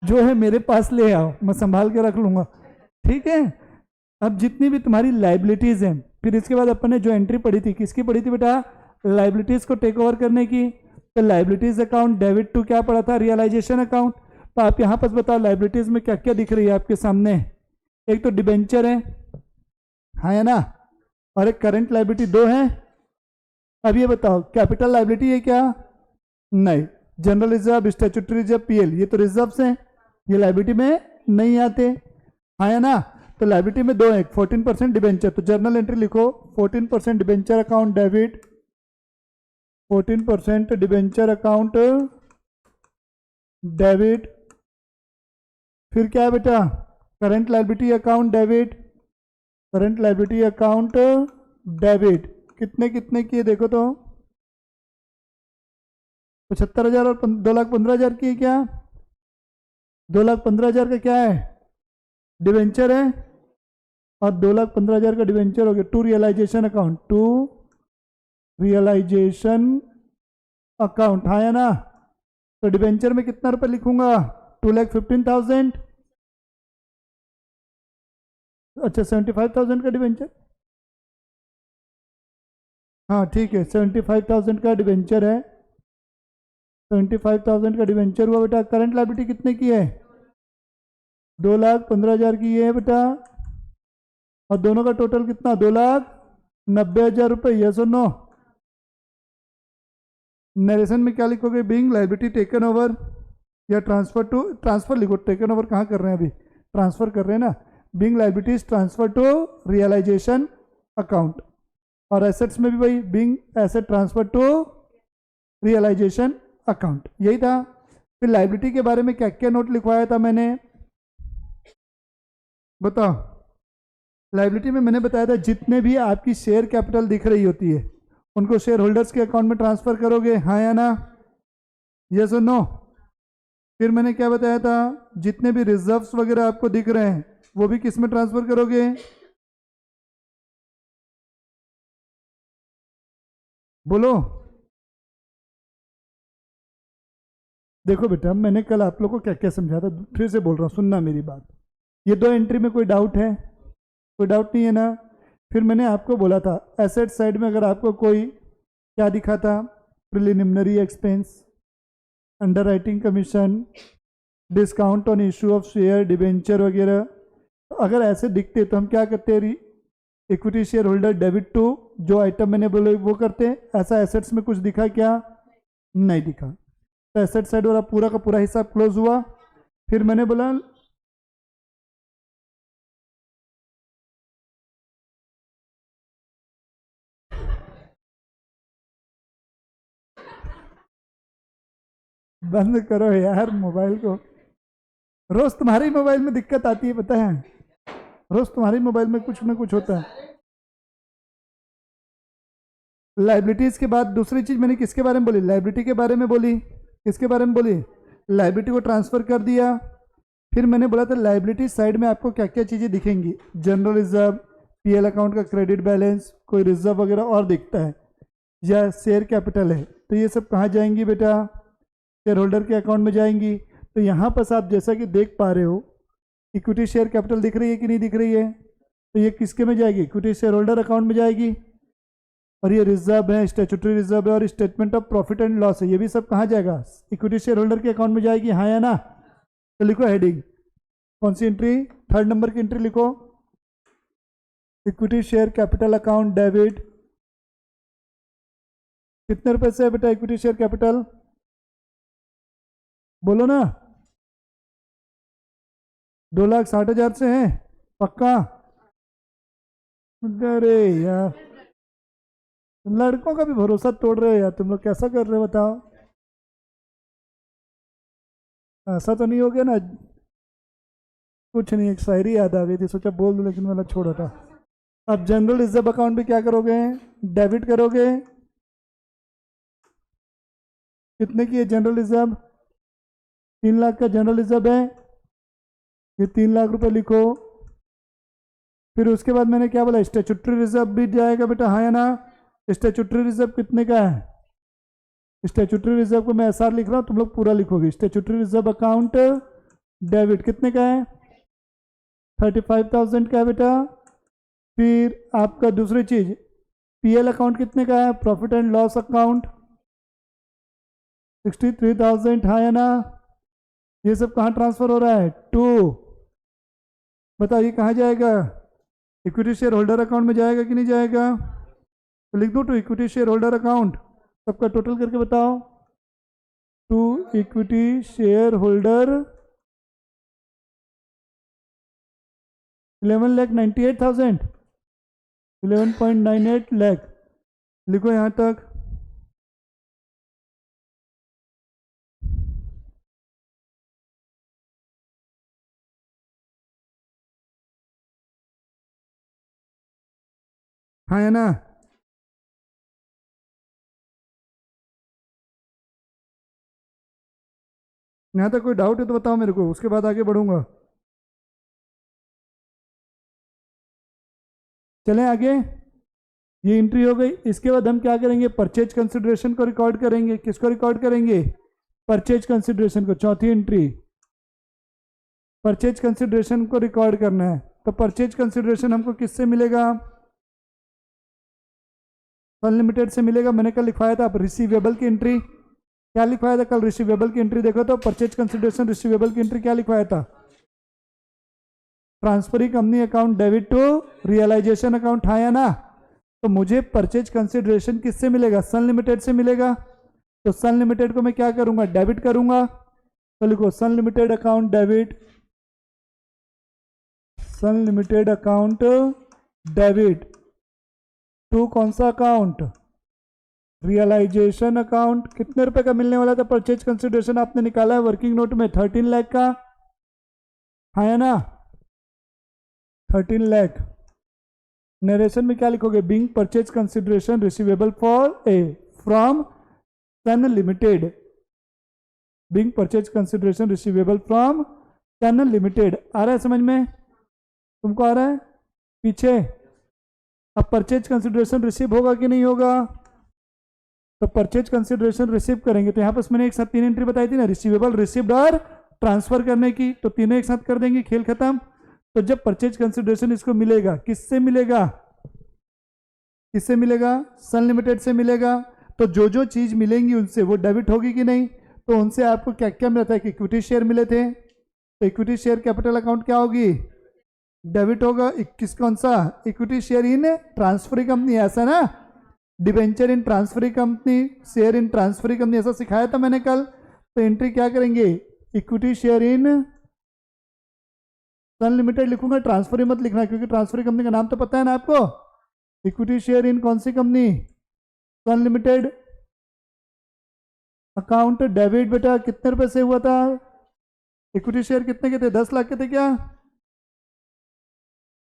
जो है मेरे पास ले आओ, मैं संभाल के रख लूंगा, ठीक है। अब जितनी भी तुम्हारी लाइबिलिटीज हैं, फिर इसके बाद अपन ने जो एंट्री पढ़ी थी, किसकी पढ़ी थी बेटा, लाइबिलिटीज को टेक ओवर करने की। तो लाइबिलिटीज अकाउंट डेबिट टू क्या पढ़ा था, रियलाइजेशन अकाउंट। तो आप यहाँ पर बताओ लाइबिलिटीज में क्या क्या दिख रही है आपके सामने। एक तो डिबेंचर है, हाँ है ना, और एक करंट लाइबिलिटी, दो है। अब ये बताओ कैपिटल लाइबिलिटी है क्या, नहीं। General reserve, statutory reserve, PL, ये तो रिजर्व्स हैं, ये लाइबिलिटी में नहीं आते, हाँ है ना। तो लाइबिलिटी में दो है, 14% डिबेंचर, तो जर्नल एंट्री लिखो 14% debenture account debit, 14% debenture account debit. फिर क्या है बेटा, current liability account debit, current liability account debit, कितने कितने किए देखो तो, 75,000 और 2,15,000 की है क्या, 2,15,000 का क्या है, डिवेंचर है, और 2,15,000 का डिवेंचर हो गया। To realisation account, to realisation account, हाँ है ना। तो डिवेंचर में कितना रुपए लिखूंगा, 2,15,000, अच्छा 75,000 का डिवेंचर, हाँ ठीक है, 75,000 का डिवेंचर है, 75,000 का डिवेंचर हुआ बेटा। करंट लायबिलिटी कितने की है, 2,15,000 की है बेटा, और दोनों का टोटल कितना, 2,90,000 रुपये, यस और नो। नरेशन में क्या लिखोगे, बीइंग लायबिलिटी टेकन ओवर, या ट्रांसफर टू, ट्रांसफर लिखो, टेकन ओवर कहाँ कर रहे हैं अभी, ट्रांसफर कर रहे हैं ना। Being liabilities transfer to realisation account, और एसेट्स में भी वही, being asset transfer to realisation account, यही था। फिर लायबिलिटी के बारे में क्या क्या नोट लिखवाया था मैंने, बताओ। लायबिलिटी में मैंने बताया था जितने भी आपकी शेयर कैपिटल दिख रही होती है उनको शेयर होल्डर्स के अकाउंट में ट्रांसफर करोगे, हाँ या ना, यस और नो। फिर मैंने क्या बताया था, जितने भी रिजर्व्स वगैरह आपको दिख रहे हैं वो भी किस में ट्रांसफर करोगे, बोलो। देखो बेटा मैंने कल आप लोग को क्या क्या समझा था, फिर से बोल रहा हूँ, सुनना मेरी बात। ये दो एंट्री में कोई डाउट है, कोई डाउट नहीं है ना। फिर मैंने आपको बोला था एसेट साइड में अगर आपको कोई क्या दिखा था, preliminary expense, underwriting commission, discount on issue of share, debenture वगैरह, अगर ऐसे दिखते तो हम क्या करते हैं, equity share holder debit to, जो आइटम मैंने बोले वो करते हैं। ऐसा एसेट्स में कुछ दिखा क्या, नहीं दिखा, तो एसेट साइड वाला पूरा का पूरा हिसाब क्लोज हुआ। फिर मैंने बोला बंद करो यार मोबाइल को। रोज तुम्हारे मोबाइल में दिक्कत आती है पता है, रोज तुम्हारे मोबाइल में कुछ ना कुछ होता है। लाइबिलिटीज के बाद दूसरी चीज मैंने किसके बारे में बोली, लाइबिलिटी के बारे में बोली। किसके बारे में बोली, लाइबिलिटी को ट्रांसफर कर दिया। फिर मैंने बोला था लाइबिलिटी साइड में आपको क्या क्या चीजें दिखेंगी, जनरल रिजर्व, पीएल अकाउंट का क्रेडिट बैलेंस, कोई रिजर्व वगैरह और दिखता है, या शेयर कैपिटल है, तो ये सब कहाँ जाएंगी बेटा, शेयर होल्डर के अकाउंट में जाएंगी। तो यहाँ पर आप जैसा कि देख पा रहे हो इक्विटी शेयर कैपिटल दिख रही है कि नहीं दिख रही है, तो ये किसके में जाएगी, इक्विटी शेयर होल्डर अकाउंट में जाएगी। और ये रिजर्व है, स्टैट्यूटरी रिजर्व है, और statement of profit and loss है, ये भी सब कहाँ जाएगा, इक्विटी शेयर होल्डर के अकाउंट में जाएगी, हाँ या ना। तो लिखो हेडिंग, कौन सी एंट्री, 3rd नंबर की एंट्री लिखो, equity share capital account debit. कितने रुपए से है बेटा इक्विटी शेयर कैपिटल, बोलो ना, 2,60,000 से है पक्का। अरे यार लड़कों का भी भरोसा तोड़ रहे हो यार तुम लोग, कैसा कर रहे हो बताओ, ऐसा तो नहीं हो गया ना। कुछ नहीं, एक शायरी याद आ गई थी, सोचा बोल दूं लेकिन मैंने छोड़ा था। अब जनरल रिजर्व अकाउंट भी क्या करोगे, डेबिट करोगे। कितने की है जनरल रिजर्व, 3 लाख का जनरल रिजर्व है, ये 3 लाख रुपए लिखो। फिर उसके बाद मैंने क्या बोला, स्टैट्यूटरी रिजर्व भी जाएगा बेटा, हाँ या ना। स्टैट्यूटरी रिजर्व कितने का है, स्टैट्यूटरी रिजर्व को मैं एसआर लिख रहा हूँ, तुम लोग पूरा लिखोगे। स्टैट्यूटरी रिजर्व अकाउंट डेबिट कितने का है, 35,000 का है बेटा। फिर आपका दूसरी चीज पीएल अकाउंट कितने का है, प्रॉफिट एंड लॉस अकाउंट 63,000, हाँ या ना। ये सब कहाँ ट्रांसफर हो रहा है, टू, बताओ ये कहाँ जाएगा, इक्विटी शेयर होल्डर अकाउंट में जाएगा कि नहीं जाएगा। तो लिख दो to equity share holder account, सबका टोटल करके बताओ, to equity share holder 11,98,000, 11.98 lakh लिखो यहाँ तक। हाँ है ना, यहाँ तक कोई डाउट है तो बताओ मेरे को, उसके बाद आगे बढ़ूंगा। चलें आगे, ये एंट्री हो गई। इसके बाद हम क्या करेंगे, परचेज कंसिडरेशन को रिकॉर्ड करेंगे। किसको रिकॉर्ड करेंगे, परचेज कंसिडरेशन को। चौथी एंट्री, परचेज कंसिडरेशन को रिकॉर्ड करना है। तो परचेज कंसिडरेशन हमको किससे मिलेगा, अनलिमिटेड से मिलेगा। मैंने कल लिखवाया था, आप रिसीवेबल की एंट्री क्या लिखवाया था कल, रिसीवेबल की एंट्री देखो तो परचेज कंसिडरेशन रिसीवेबल की एंट्री क्या लिखवाया था, transferee company account debit to realisation account, हाँ या ना। तो मुझे परचेज कंसिडरेशन किससे मिलेगा, सन लिमिटेड से मिलेगा। तो सन लिमिटेड को मैं क्या करूंगा, डेबिट करूंगा। तो लिखो Sun limited account debit, Sun limited account debit to कौन सा अकाउंट, रियलाइजेशन अकाउंट। कितने रुपए का मिलने वाला था परचेज कंसिडरेशन, आपने निकाला है वर्किंग नोट में 13 लाख का, हाँ या ना, 13 लाख। नरेशन में क्या लिखोगे, being purchase consideration receivable for A from Sun Limited, being purchase consideration receivable from Sun Limited. आ रहा है समझ में, तुमको आ रहा है पीछे। अब परचेज कंसिडरेशन रिसीव होगा कि नहीं होगा, तो परचेज कंसिडरेशन रिसीव करेंगे। तो यहाँ पर मैंने एक साथ 3 एंट्री बताई थी ना, रिसीवेबल, रिसीव्ड और ट्रांसफर करने की, तो तीनों एक साथ कर देंगे, खेल खत्म। तो जब परचेज कंसिडरेशन इसको मिलेगा, किससे मिलेगा, किससे मिलेगा, सन लिमिटेड से मिलेगा। तो जो जो चीज मिलेंगी उनसे वो डेबिट होगी कि नहीं। तो उनसे आपको क्या क्या मिला था, इक्विटी शेयर मिले थे, तो इक्विटी शेयर कैपिटल अकाउंट क्या होगी, डेबिट होगा। किस कौन सा, equity share in transferee company, ऐसा ना, debenture in transferee company, share in transferee company, ऐसा सिखाया था मैंने कल। तो एंट्री क्या करेंगे, equity share in Sun limited लिखूंगा, ट्रांसफरी मत लिखना क्योंकि ट्रांसफरी कंपनी का नाम तो पता है ना आपको। इक्विटी शेयर इन कौन सी कंपनी, सन लिमिटेड। अकाउंट डेबिट बेटा कितने रुपए से हुआ था? इक्विटी शेयर कितने के थे? 10 लाख के थे क्या?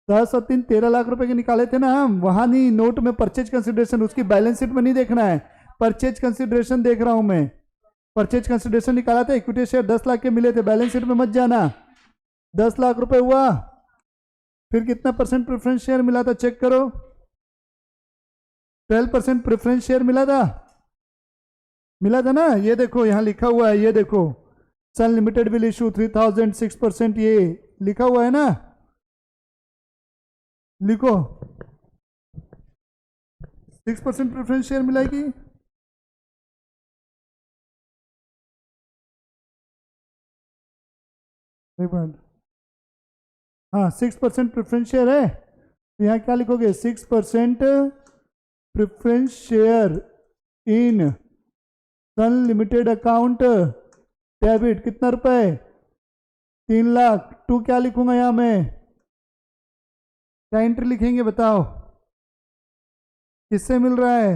10 और 3 13 लाख रुपए के निकाले थे ना हम। वहां नहीं, नोट में परचेज कंसिडरेशन, उसकी बैलेंस शीट में नहीं देखना है, परचेज कंसिडरेशन देख रहा हूं मैं। परचेज कंसिडरेशन निकाला था, इक्विटी शेयर 10 लाख के मिले थे, बैलेंस शीट में मत जाना। 10 लाख रुपए हुआ, फिर कितना परसेंट प्रेफरेंस शेयर मिला था चेक करो। 12% प्रेफरेंस शेयर मिला था, मिला था ना? ये देखो यहां लिखा हुआ है, ये देखो सन लिमिटेड विल इशू 3000, 6%, ये लिखा हुआ है ना, लिखो 6% प्रेफरेंस शेयर मिलेगी। हाँ 6% प्रेफरेंस शेयर है, तो यहाँ क्या लिखोगे? 6% preference share in Sun limited account debit, कितना रुपए? 3 लाख। टू क्या लिखूंगा यहाँ मैं? क्या एंट्री लिखेंगे बताओ? किससे मिल रहा है?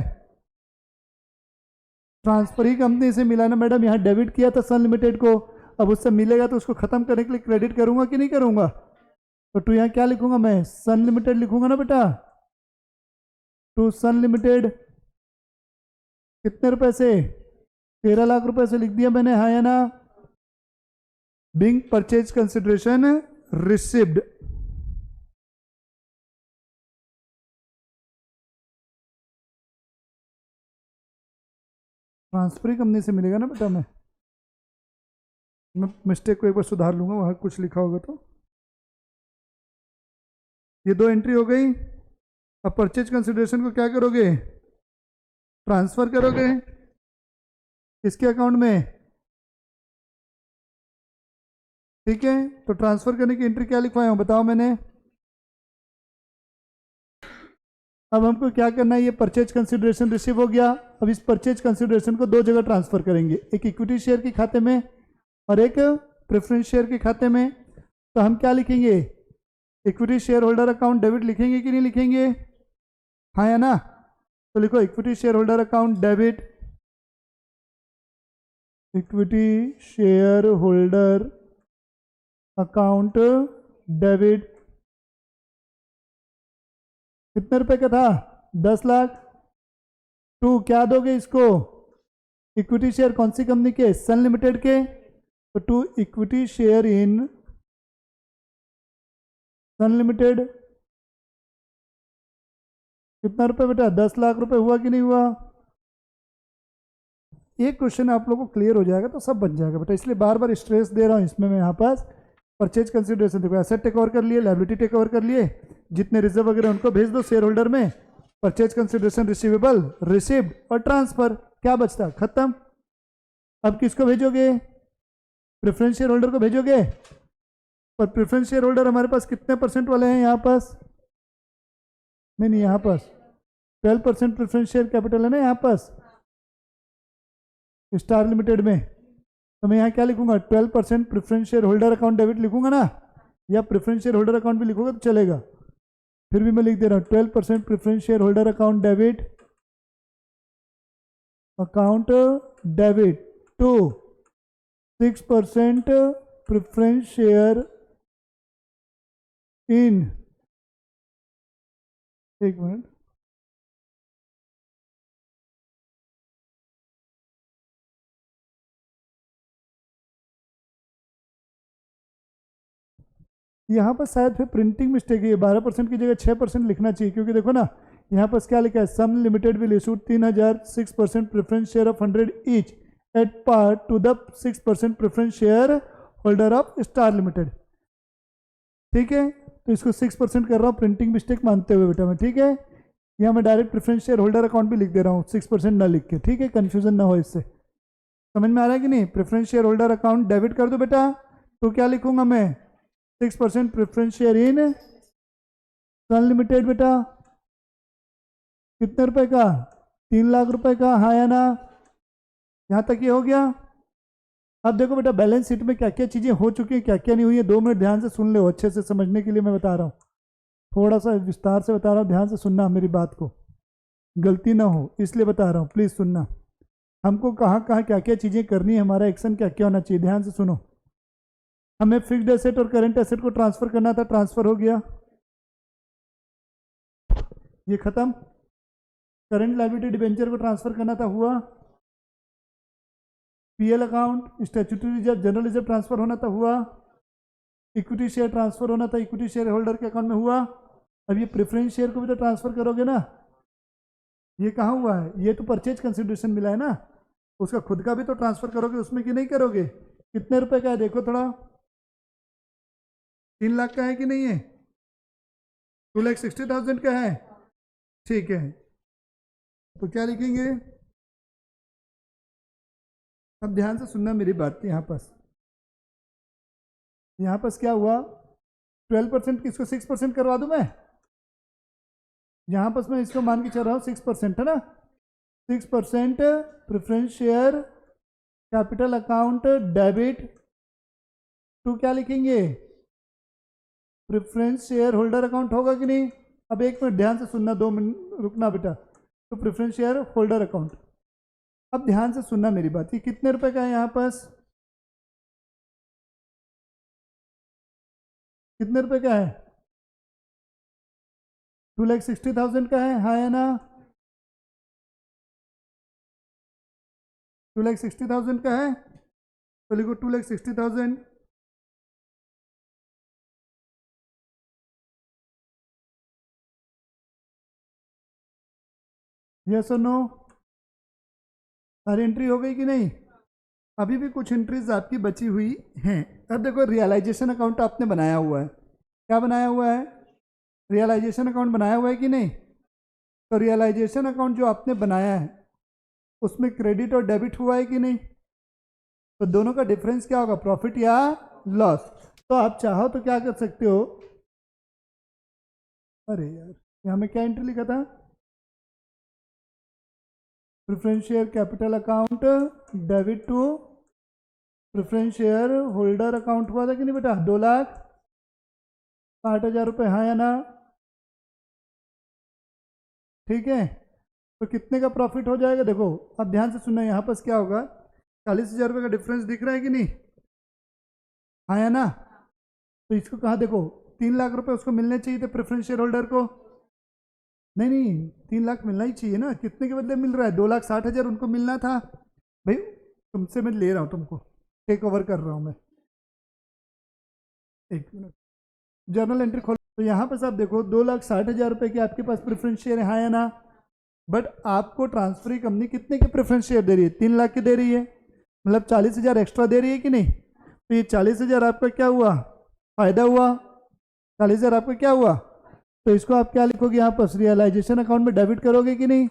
ट्रांसफर ही कंपनी से मिला ना मैडम, यहाँ डेबिट किया था सन लिमिटेड को, अब उससे मिलेगा तो उसको खत्म करने के लिए क्रेडिट करूंगा कि नहीं करूंगा? तो टू यहाँ क्या लिखूंगा मैं? सन लिमिटेड लिखूंगा ना बेटा। टू सन लिमिटेड कितने रुपए से? 13 लाख रुपए से लिख दिया मैंने, हाँ या ना? Being purchase consideration received. Transfer ही कंपनी से मिलेगा ना बेटा। मैं मिस्टेक को एक बार सुधार लूंगा, वहां कुछ लिखा होगा तो। ये 2 एंट्री हो गई। अब परचेज कंसिडरेशन को क्या करोगे? ट्रांसफर करोगे इसके अकाउंट में, ठीक है? तो ट्रांसफर करने की एंट्री क्या लिखवाया हूं बताओ मैंने? अब हमको क्या करना है? ये परचेज कंसिडरेशन रिसीव हो गया, अब इस परचेज कंसिडरेशन को 2 जगह ट्रांसफर करेंगे, एक इक्विटी शेयर के खाते में और एक प्रेफरेंस शेयर के खाते में। तो हम क्या लिखेंगे? Equity share holder account debit लिखेंगे कि नहीं लिखेंगे? हाँ या ना? तो लिखो equity share holder account debit, equity share holder account debit. कितने रुपए का था? 10 लाख। टू क्या दोगे इसको? इक्विटी शेयर कौन सी कंपनी के? सन लिमिटेड के। तो to equity share in Sun limited, कितना रुपए बेटा? 10 लाख रुपए। हुआ कि नहीं हुआ? एक क्वेश्चन आप लोगों को क्लियर हो जाएगा तो सब बन जाएगा बेटा, इसलिए बार बार स्ट्रेस दे रहा हूं इसमें मैं। यहाँ पास परचेज कंसिडरेशन देखो, एसेट टेक ओवर कर लिए, लायबिलिटी टेक ओवर कर लिए, जितने रिजर्व वगैरह उनको भेज दो शेयर होल्डर में। परचेज कंसिडरेशन रिसीवेबल, रिसीव्ड और ट्रांसफर, क्या बचता? खत्म। अब किसको भेजोगे? प्रेफरेंस शेयर होल्डर को भेजोगे। पर प्रेफरेंस शेयर होल्डर हमारे पास कितने परसेंट वाले हैं यहाँ पास? नहीं, यहाँ पास 12% प्रेफरेंस शेयर कैपिटल है ना यहाँ पास स्टार लिमिटेड में। तो मैं यहाँ क्या लिखूंगा? 12% preference share holder account debit लिखूंगा ना, या प्रेफरेंस शेयर होल्डर अकाउंट भी लिखूंगा तो चलेगा। फिर भी मैं लिख दे रहा हूँ 12% preference share holder account debit, account debit to 6% preference share in, एक मिनट, यहाँ पर शायद फिर प्रिंटिंग मिस्टेक है, 12% की जगह 6% लिखना चाहिए, क्योंकि देखो ना यहाँ पर क्या लिखा है? Sun Limited will issue 3000 6% preference share of 100 each at par to the 6% preference share holder of Star Limited. ठीक है, तो इसको 6% कर रहा हूँ प्रिंटिंग मिस्टेक मानते हुए बेटा मैं, ठीक है? यहाँ मैं direct preference share holder account भी लिख दे रहा हूँ 6% ना लिख के, ठीक है? कन्फ्यूजन ना हो इससे। समझ में आ रहा है कि नहीं? Preference share holder account debit कर दो बेटा, तो क्या लिखूंगा मैं? 6% preference share in Sun limited बेटा, कितने रुपए का? 3 लाख रुपए का, हाँ या ना? यहाँ तक ये हो गया। अब देखो बेटा बैलेंस शीट में क्या क्या चीजें हो चुकी हैं, क्या क्या नहीं हुई है, 2 मिनट ध्यान से सुन लो, अच्छे से समझने के लिए मैं बता रहा हूँ, थोड़ा सा विस्तार से बता रहा हूँ, ध्यान से सुनना मेरी बात को, गलती ना हो इसलिए बता रहा हूँ, प्लीज सुनना। हमको कहाँ कहाँ क्या क्या चीज़ें करनी है, हमारा एक्शन क्या क्या होना चाहिए, ध्यान से सुनो। हमें फिक्स्ड एसेट और करंट एसेट को ट्रांसफर करना था, ट्रांसफर हो गया, ये खत्म। करंट लायबिलिटी डिबेंचर को ट्रांसफर करना था, हुआ। PL account, statutory reserve, general reserve transfer होना था, हुआ। इक्विटी शेयर ट्रांसफर होना था, इक्विटी शेयर होल्डर के अकाउंट में, हुआ। अब ये प्रेफरेंस शेयर को भी तो ट्रांसफर करोगे ना, ये कहाँ हुआ है, ये तो परचेज कंसिडरेशन मिला है ना, उसका खुद का भी तो ट्रांसफर करोगे उसमें कि नहीं करोगे। कितने रुपए का है देखो थोड़ा, 3 लाख का है कि नहीं है, 2,60,000 का है, ठीक है। तो क्या लिखेंगे, अब ध्यान से सुनना मेरी बात, यहाँ पास क्या हुआ, 12% किसको 6% करवा दूं मैं, यहाँ पास मैं इसको मान के चल रहा हूँ 6% है ना, 6% preference share capital account debit to क्या लिखेंगे, प्रेफरेंस शेयर होल्डर अकाउंट होगा कि नहीं। अब 1 मिनट ध्यान से सुनना, 2 मिनट रुकना बेटा। तो प्रेफरेंस शेयर होल्डर अकाउंट, अब ध्यान से सुनना मेरी बात, ये कितने रुपए का है, यहाँ पास कितने रुपए का है, 2,60,000 का है, हाँ या ना, 2,60,000 का है, तो लिखो 2,60,000। यस और नो, सारी एंट्री हो गई कि नहीं, अभी भी कुछ एंट्रीज आपकी बची हुई हैं। अब देखो रियलाइजेशन अकाउंट आपने बनाया हुआ है, क्या बनाया हुआ है, रियलाइजेशन अकाउंट बनाया हुआ है कि नहीं। तो रियलाइजेशन अकाउंट जो आपने बनाया है उसमें क्रेडिट और डेबिट हुआ है कि नहीं, तो दोनों का डिफरेंस क्या होगा, प्रॉफिट या लॉस। तो आप चाहो तो क्या कर सकते हो, अरे यार यहाँ में क्या एंट्री लिखा था, preference share capital account debit to preference share holder account हुआ था कि नहीं बेटा, 2,60,000 रुपये, हाँ या ना, ठीक है। तो कितने का प्रॉफिट हो जाएगा, देखो अब ध्यान से सुनना, यहाँ पास क्या होगा, 40,000 रुपये का डिफरेंस दिख रहा है कि नहीं, हाँ या ना। तो इसको कहा देखो, 3 लाख रुपए उसको मिलने चाहिए थे प्रेफरेंस शेयर होल्डर को, नहीं नहीं 3 लाख मिलना ही चाहिए ना, कितने के बदले मिल रहा है, 2,60,000 उनको मिलना था भाई, तुमसे मैं ले रहा हूँ, तुमको टेक ओवर कर रहा हूँ मैं, 1 मिनट, जर्नल एंट्री खोलो। तो यहाँ पर आप देखो 2,60,000 रुपए के आपके पास प्रेफरेंस शेयर है, हाँ या ना। बट आपको ट्रांसफरी कंपनी कितने के प्रेफरेंस शेयर दे रही है, 3 लाख के दे रही है, मतलब 40,000 एक्स्ट्रा दे रही है कि नहीं। तो ये 40,000 आपका क्या हुआ, फायदा हुआ, 40,000 आपका क्या हुआ। तो इसको आप क्या लिखोगे यहाँ पर, रियलाइजेशन अकाउंट में डेबिट करोगे कि नहीं,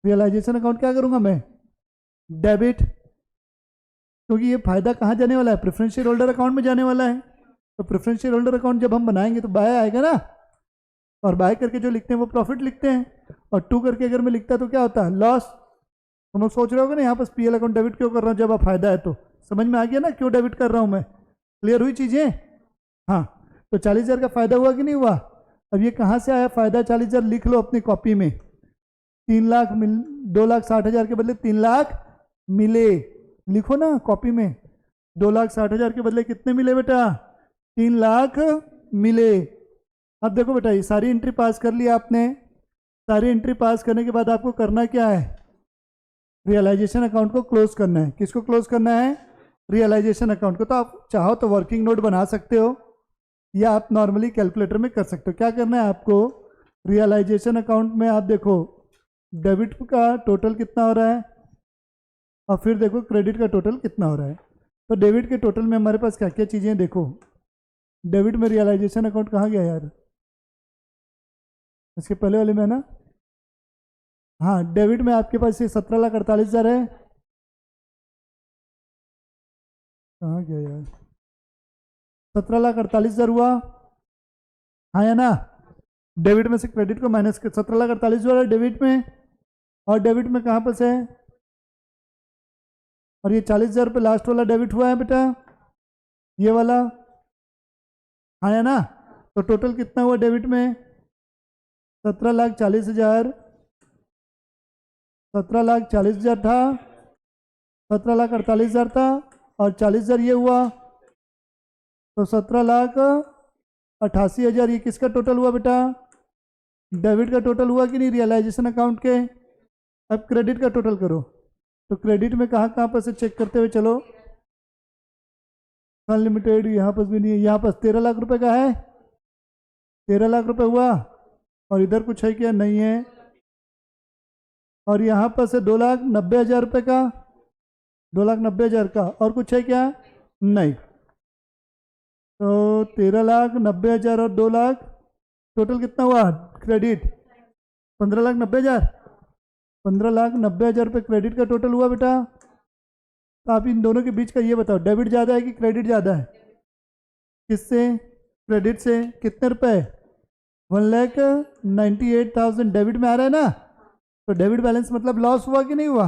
रियलाइजेशन अकाउंट क्या करूंगा मैं, डेबिट, क्योंकि ये फायदा कहाँ जाने वाला है, प्रेफरेंस शेयर होल्डर अकाउंट में जाने वाला है। तो प्रेफरेंस शेयर होल्डर अकाउंट जब हम बनाएंगे तो बाय आएगा ना, और बाय करके जो लिखते हैं वो प्रॉफिट लिखते हैं, और टू करके अगर मैं लिखता तो क्या होता है, लॉस। तुम लोग सोच रहे होगे ना यहाँ पर पीएल अकाउंट डेबिट क्यों कर रहा हूँ, जब आप फायदा है तो समझ में आ गया ना क्यों डेबिट कर रहा हूँ मैं, क्लियर हुई चीजें। हाँ, तो 40,000 का फायदा हुआ कि नहीं हुआ। अब ये कहाँ से आया फायदा, 40,000 लिख लो अपनी कॉपी में, 3 लाख मिल, 2,60,000 के बदले 3 लाख मिले, लिखो ना कॉपी में, 2,60,000 के बदले कितने मिले बेटा, 3 लाख मिले। अब देखो बेटा ये सारी एंट्री पास कर लिया आपने, सारी एंट्री पास करने के बाद आपको करना क्या है, रियलाइजेशन अकाउंट को क्लोज करना है। किसको क्लोज करना है, रियलाइजेशन अकाउंट को। तो आप चाहो तो वर्किंग नोट बना सकते हो, या आप नॉर्मली कैलकुलेटर में कर सकते हो। क्या करना है आपको, रियलाइजेशन अकाउंट में आप देखो डेबिट का टोटल कितना हो रहा है, और फिर देखो क्रेडिट का टोटल कितना हो रहा है। तो डेबिट के टोटल में हमारे पास क्या क्या चीज़ें, देखो डेबिट में रियलाइजेशन अकाउंट कहाँ गया यार, इसके पहले वाले में ना, हाँ डेबिट में आपके पास ये 17,48,000 है, कहाँ गया यार, 17,48,000 हुआ, हाँ या ना। डेबिट में से क्रेडिट को माइनस कर 17,48,000 डेबिट में, और डेबिट में कहाँ पर है, और ये 40,000 रुपये लास्ट वाला डेबिट हुआ है बेटा, ये वाला, हाँ या ना। तो टोटल कितना हुआ डेबिट में, 17,40,000 17,40,000 था, 17,48,000 था, और 40,000 ये हुआ, तो 17,88,000 ये किसका टोटल हुआ बेटा? डेबिट का टोटल हुआ कि नहीं रियलाइजेशन अकाउंट के। अब क्रेडिट का टोटल करो, तो क्रेडिट में कहाँ कहाँ पर से चेक करते हुए चलो। अनलिमिटेड यहाँ पर भी नहीं है, यहाँ पर 13 लाख रुपए का है, 13 लाख रुपए हुआ, और इधर कुछ है क्या? नहीं है। और यहाँ पर से 2,90,000 रुपये का, 2,90,000 का, और कुछ है क्या? नहीं। तो 13,90,000 और 2 लाख, टोटल कितना हुआ क्रेडिट? 15,90,000, 15,90,000 रुपये क्रेडिट का टोटल हुआ बेटा। तो आप इन दोनों के बीच का ये बताओ, डेबिट ज़्यादा है कि क्रेडिट ज़्यादा है? किससे? क्रेडिट से। कितने रुपए? 1,98,000 डेबिट में आ रहा है ना, तो डेबिट बैलेंस मतलब लॉस हुआ कि नहीं हुआ?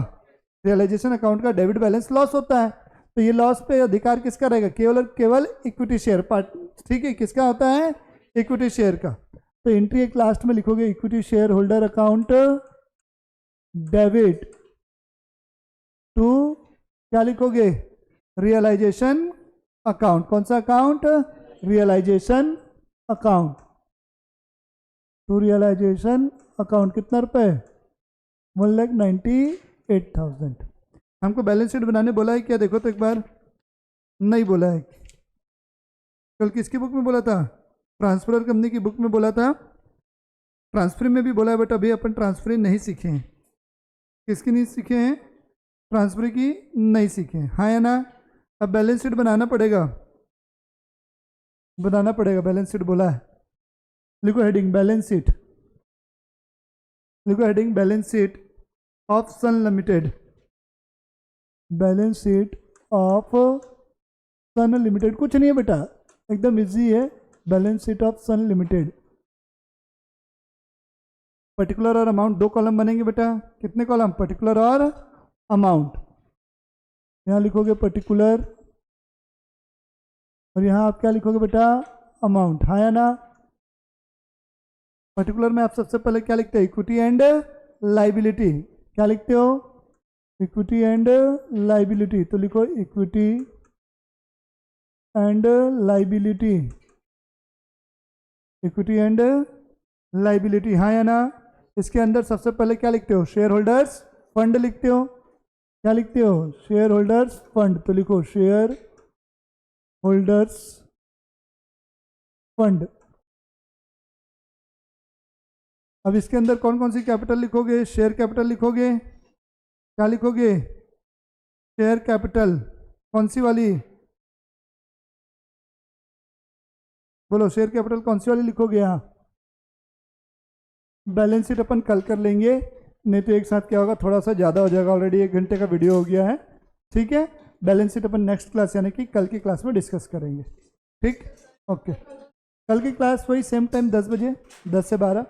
रियलाइजेशन अकाउंट का डेबिट बैलेंस लॉस होता है, तो ये लॉस पे अधिकार किसका रहेगा? केवल और केवल इक्विटी शेयर पार्ट, ठीक है, किसका होता है? इक्विटी शेयर का। तो एंट्री एक लास्ट में लिखोगे equity share holder account debit to, क्या लिखोगे? Realisation account. कौन सा account? Realisation account, to realisation account. कितना रुपए? 1,98,000। हमको बैलेंस शीट बनाने बोला है क्या? देखो तो एक बार, नहीं बोला है। कल किसकी बुक में बोला था? ट्रांसफर कंपनी की बुक में बोला था। ट्रांसफर में भी बोला है, बट अभी अपन ट्रांसफर नहीं सीखे हैं। किसकी नहीं सीखे हैं? ट्रांसफर की नहीं सीखे हैं, हाँ या ना? अब बैलेंस शीट बनाना पड़ेगा, बनाना पड़ेगा। बैलेंस शीट बोला है, लिखो हेडिंग बैलेंस शीट, लिखो heading balance sheet of Sun limited, balance sheet of Sun limited. कुछ नहीं है बेटा, एकदम इजी है। Balance sheet of Sun limited, particular और अमाउंट, दो कॉलम बनेंगे बेटा। कितने कॉलम? पर्टिकुलर और अमाउंट। यहाँ लिखोगे पर्टिकुलर, और यहाँ आप क्या लिखोगे बेटा? अमाउंट, हाँ या ना? पर्टिकुलर में आप सबसे पहले क्या लिखते हैं? Equity and liability. क्या लिखते हो? Equity and liability. तो लिखो equity and liability, equity and liability, हाँ या ना? इसके अंदर सबसे पहले क्या लिखते हो? शेयर होल्डर्स फंड लिखते हो। क्या लिखते हो? Share holders fund. तो लिखो शेयर होल्डर्स फंड। अब इसके अंदर कौन कौन सी कैपिटल लिखोगे? शेयर कैपिटल लिखोगे। क्या लिखोगे? Share capital. कौन सी वाली? बोलो, शेयर कैपिटल कौन सी वाली लिखोगे? यहाँ बैलेंस शीट अपन कल कर लेंगे, नहीं तो एक साथ क्या होगा, थोड़ा सा ज़्यादा हो जाएगा। ऑलरेडी 1 घंटे का वीडियो हो गया है, ठीक है। बैलेंस शीट अपन नेक्स्ट क्लास यानी कि कल की क्लास में डिस्कस करेंगे, ठीक। ओके, कल की क्लास वही सेम टाइम 10 बजे, 10 से 12।